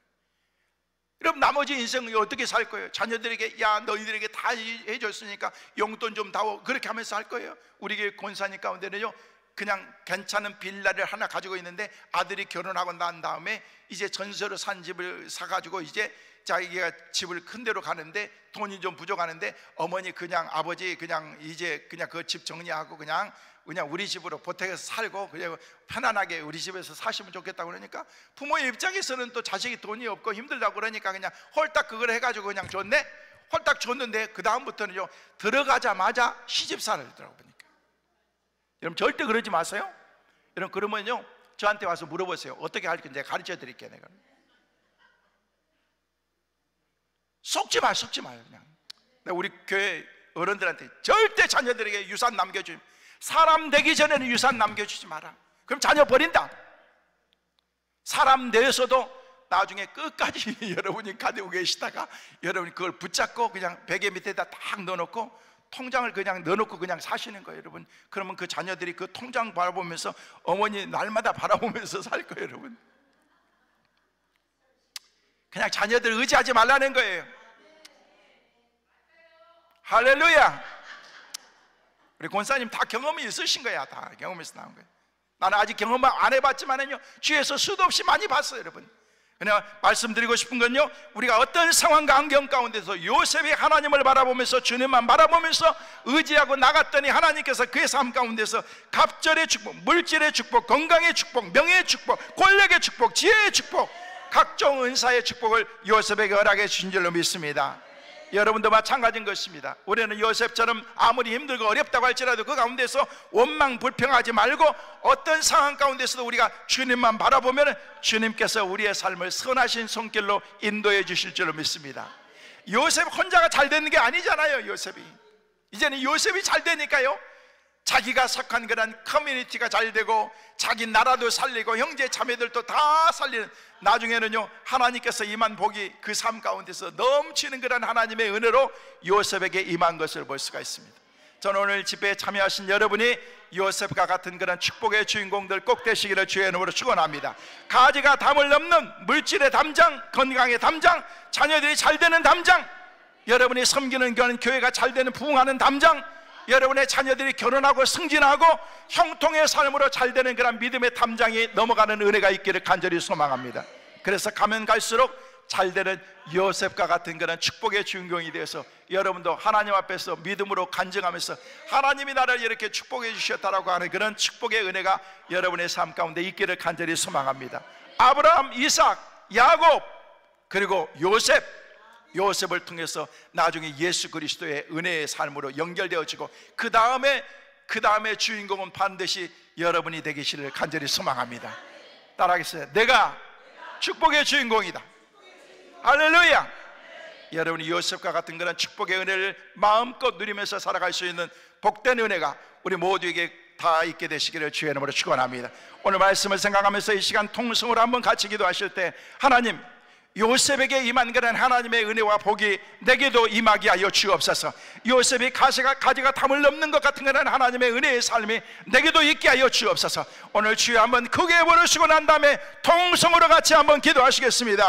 그럼 나머지 인생을 어떻게 살 거예요? 자녀들에게 야 너희들에게 다 해줬으니까 용돈 좀 다오, 그렇게 하면서 할 거예요? 우리 교회 권사님 가운데는요 그냥 괜찮은 빌라를 하나 가지고 있는데, 아들이 결혼하고 난 다음에 이제 전세로 산 집을 사가지고 이제 자기가 집을 큰 데로 가는데 돈이 좀 부족하는데, 어머니 그냥 아버지 그냥 이제 그냥 그 집 정리하고 그냥 우리 집으로 보태서 살고 그냥 편안하게 우리 집에서 사시면 좋겠다고 그러니까, 부모의 입장에서는 또 자식이 돈이 없고 힘들다고 그러니까 그냥 홀딱 그걸 해가지고 그냥 줬네. 홀딱 줬는데 그 다음부터는요 들어가자마자 시집살을 하더라고 보니까. 여러분 절대 그러지 마세요. 여러분 그러면요 저한테 와서 물어보세요. 어떻게 할 건지 가르쳐 드릴게요. 내가 속지 마요. 그냥 내가 우리 교회 어른들한테 절대 자녀들에게 유산 남겨주지, 사람 되기 전에는 유산 남겨주지 마라. 그럼 자녀 버린다. 사람 되어서도 나중에 끝까지 여러분이 가지고 계시다가 여러분이 그걸 붙잡고 그냥 베개 밑에다 딱 넣어놓고 통장을 그냥 넣어놓고 그냥 사시는 거예요, 여러분. 그러면 그 자녀들이 그 통장 바라보면서 어머니 날마다 바라보면서 살 거예요, 여러분. 그냥 자녀들 의지하지 말라는 거예요. 할렐루야. 우리 권사님 다 경험이 있으신 거야. 다 경험에서 나온 거예요. 나는 아직 경험 안 해봤지만은요, 주위에서 수도 없이 많이 봤어요, 여러분. 그냥 말씀드리고 싶은 건요, 우리가 어떤 상황과 환경 가운데서 요셉이 하나님을 바라보면서 주님만 바라보면서 의지하고 나갔더니 하나님께서 그의 삶 가운데서 갑절의 축복, 물질의 축복, 건강의 축복, 명예의 축복, 권력의 축복, 지혜의 축복, 각종 은사의 축복을 요셉에게 허락해 주신 줄로 믿습니다. 여러분도 마찬가지인 것입니다. 우리는 요셉처럼 아무리 힘들고 어렵다고 할지라도 그 가운데서 원망 불평하지 말고 어떤 상황 가운데서도 우리가 주님만 바라보면 주님께서 우리의 삶을 선하신 손길로 인도해 주실 줄로 믿습니다. 요셉 혼자가 잘 되는 게 아니잖아요. 요셉이 이제는 요셉이 잘 되니까요, 자기가 속한 그런 커뮤니티가 잘 되고 자기 나라도 살리고 형제 자매들도 다 살리는, 나중에는요 하나님께서 임한 복이 그 삶 가운데서 넘치는 그런 하나님의 은혜로 요셉에게 임한 것을 볼 수가 있습니다. 저는 오늘 집회에 참여하신 여러분이 요셉과 같은 그런 축복의 주인공들 꼭 되시기를 주의 이름으로 축원합니다. 가지가 담을 넘는 물질의 담장, 건강의 담장, 자녀들이 잘 되는 담장, 여러분이 섬기는 교회가 잘 되는 부흥하는 담장, 여러분의 자녀들이 결혼하고 승진하고 형통의 삶으로 잘 되는 그런 믿음의 담장이 넘어가는 은혜가 있기를 간절히 소망합니다. 그래서 가면 갈수록 잘 되는 요셉과 같은 그런 축복의 주인공이 되어서 여러분도 하나님 앞에서 믿음으로 간증하면서 하나님이 나를 이렇게 축복해 주셨다라고 하는 그런 축복의 은혜가 여러분의 삶 가운데 있기를 간절히 소망합니다. 아브라함, 이삭, 야곱, 그리고 요셉을 통해서 나중에 예수 그리스도의 은혜의 삶으로 연결되어지고 그 다음에 주인공은 반드시 여러분이 되기를 간절히 소망합니다. 따라하겠어요. 내가 축복의 주인공이다. 할렐루야. 여러분이 요셉과 같은 그런 축복의 은혜를 마음껏 누리면서 살아갈 수 있는 복된 은혜가 우리 모두에게 다 있게 되시기를 주의 이름으로 축원합니다. 오늘 말씀을 생각하면서 이 시간 통성으로 한번 같이 기도하실 때, 하나님, 요셉에게 임한 그런 하나님의 은혜와 복이 내게도 임하게 하여 주옵소서. 요셉이 가지가 담을 넘는 것 같은 그런 하나님의 은혜의 삶이 내게도 있게 하여 주옵소서. 오늘 주여 한번 크게 부르시고 난 다음에 통성으로 같이 한번 기도하시겠습니다.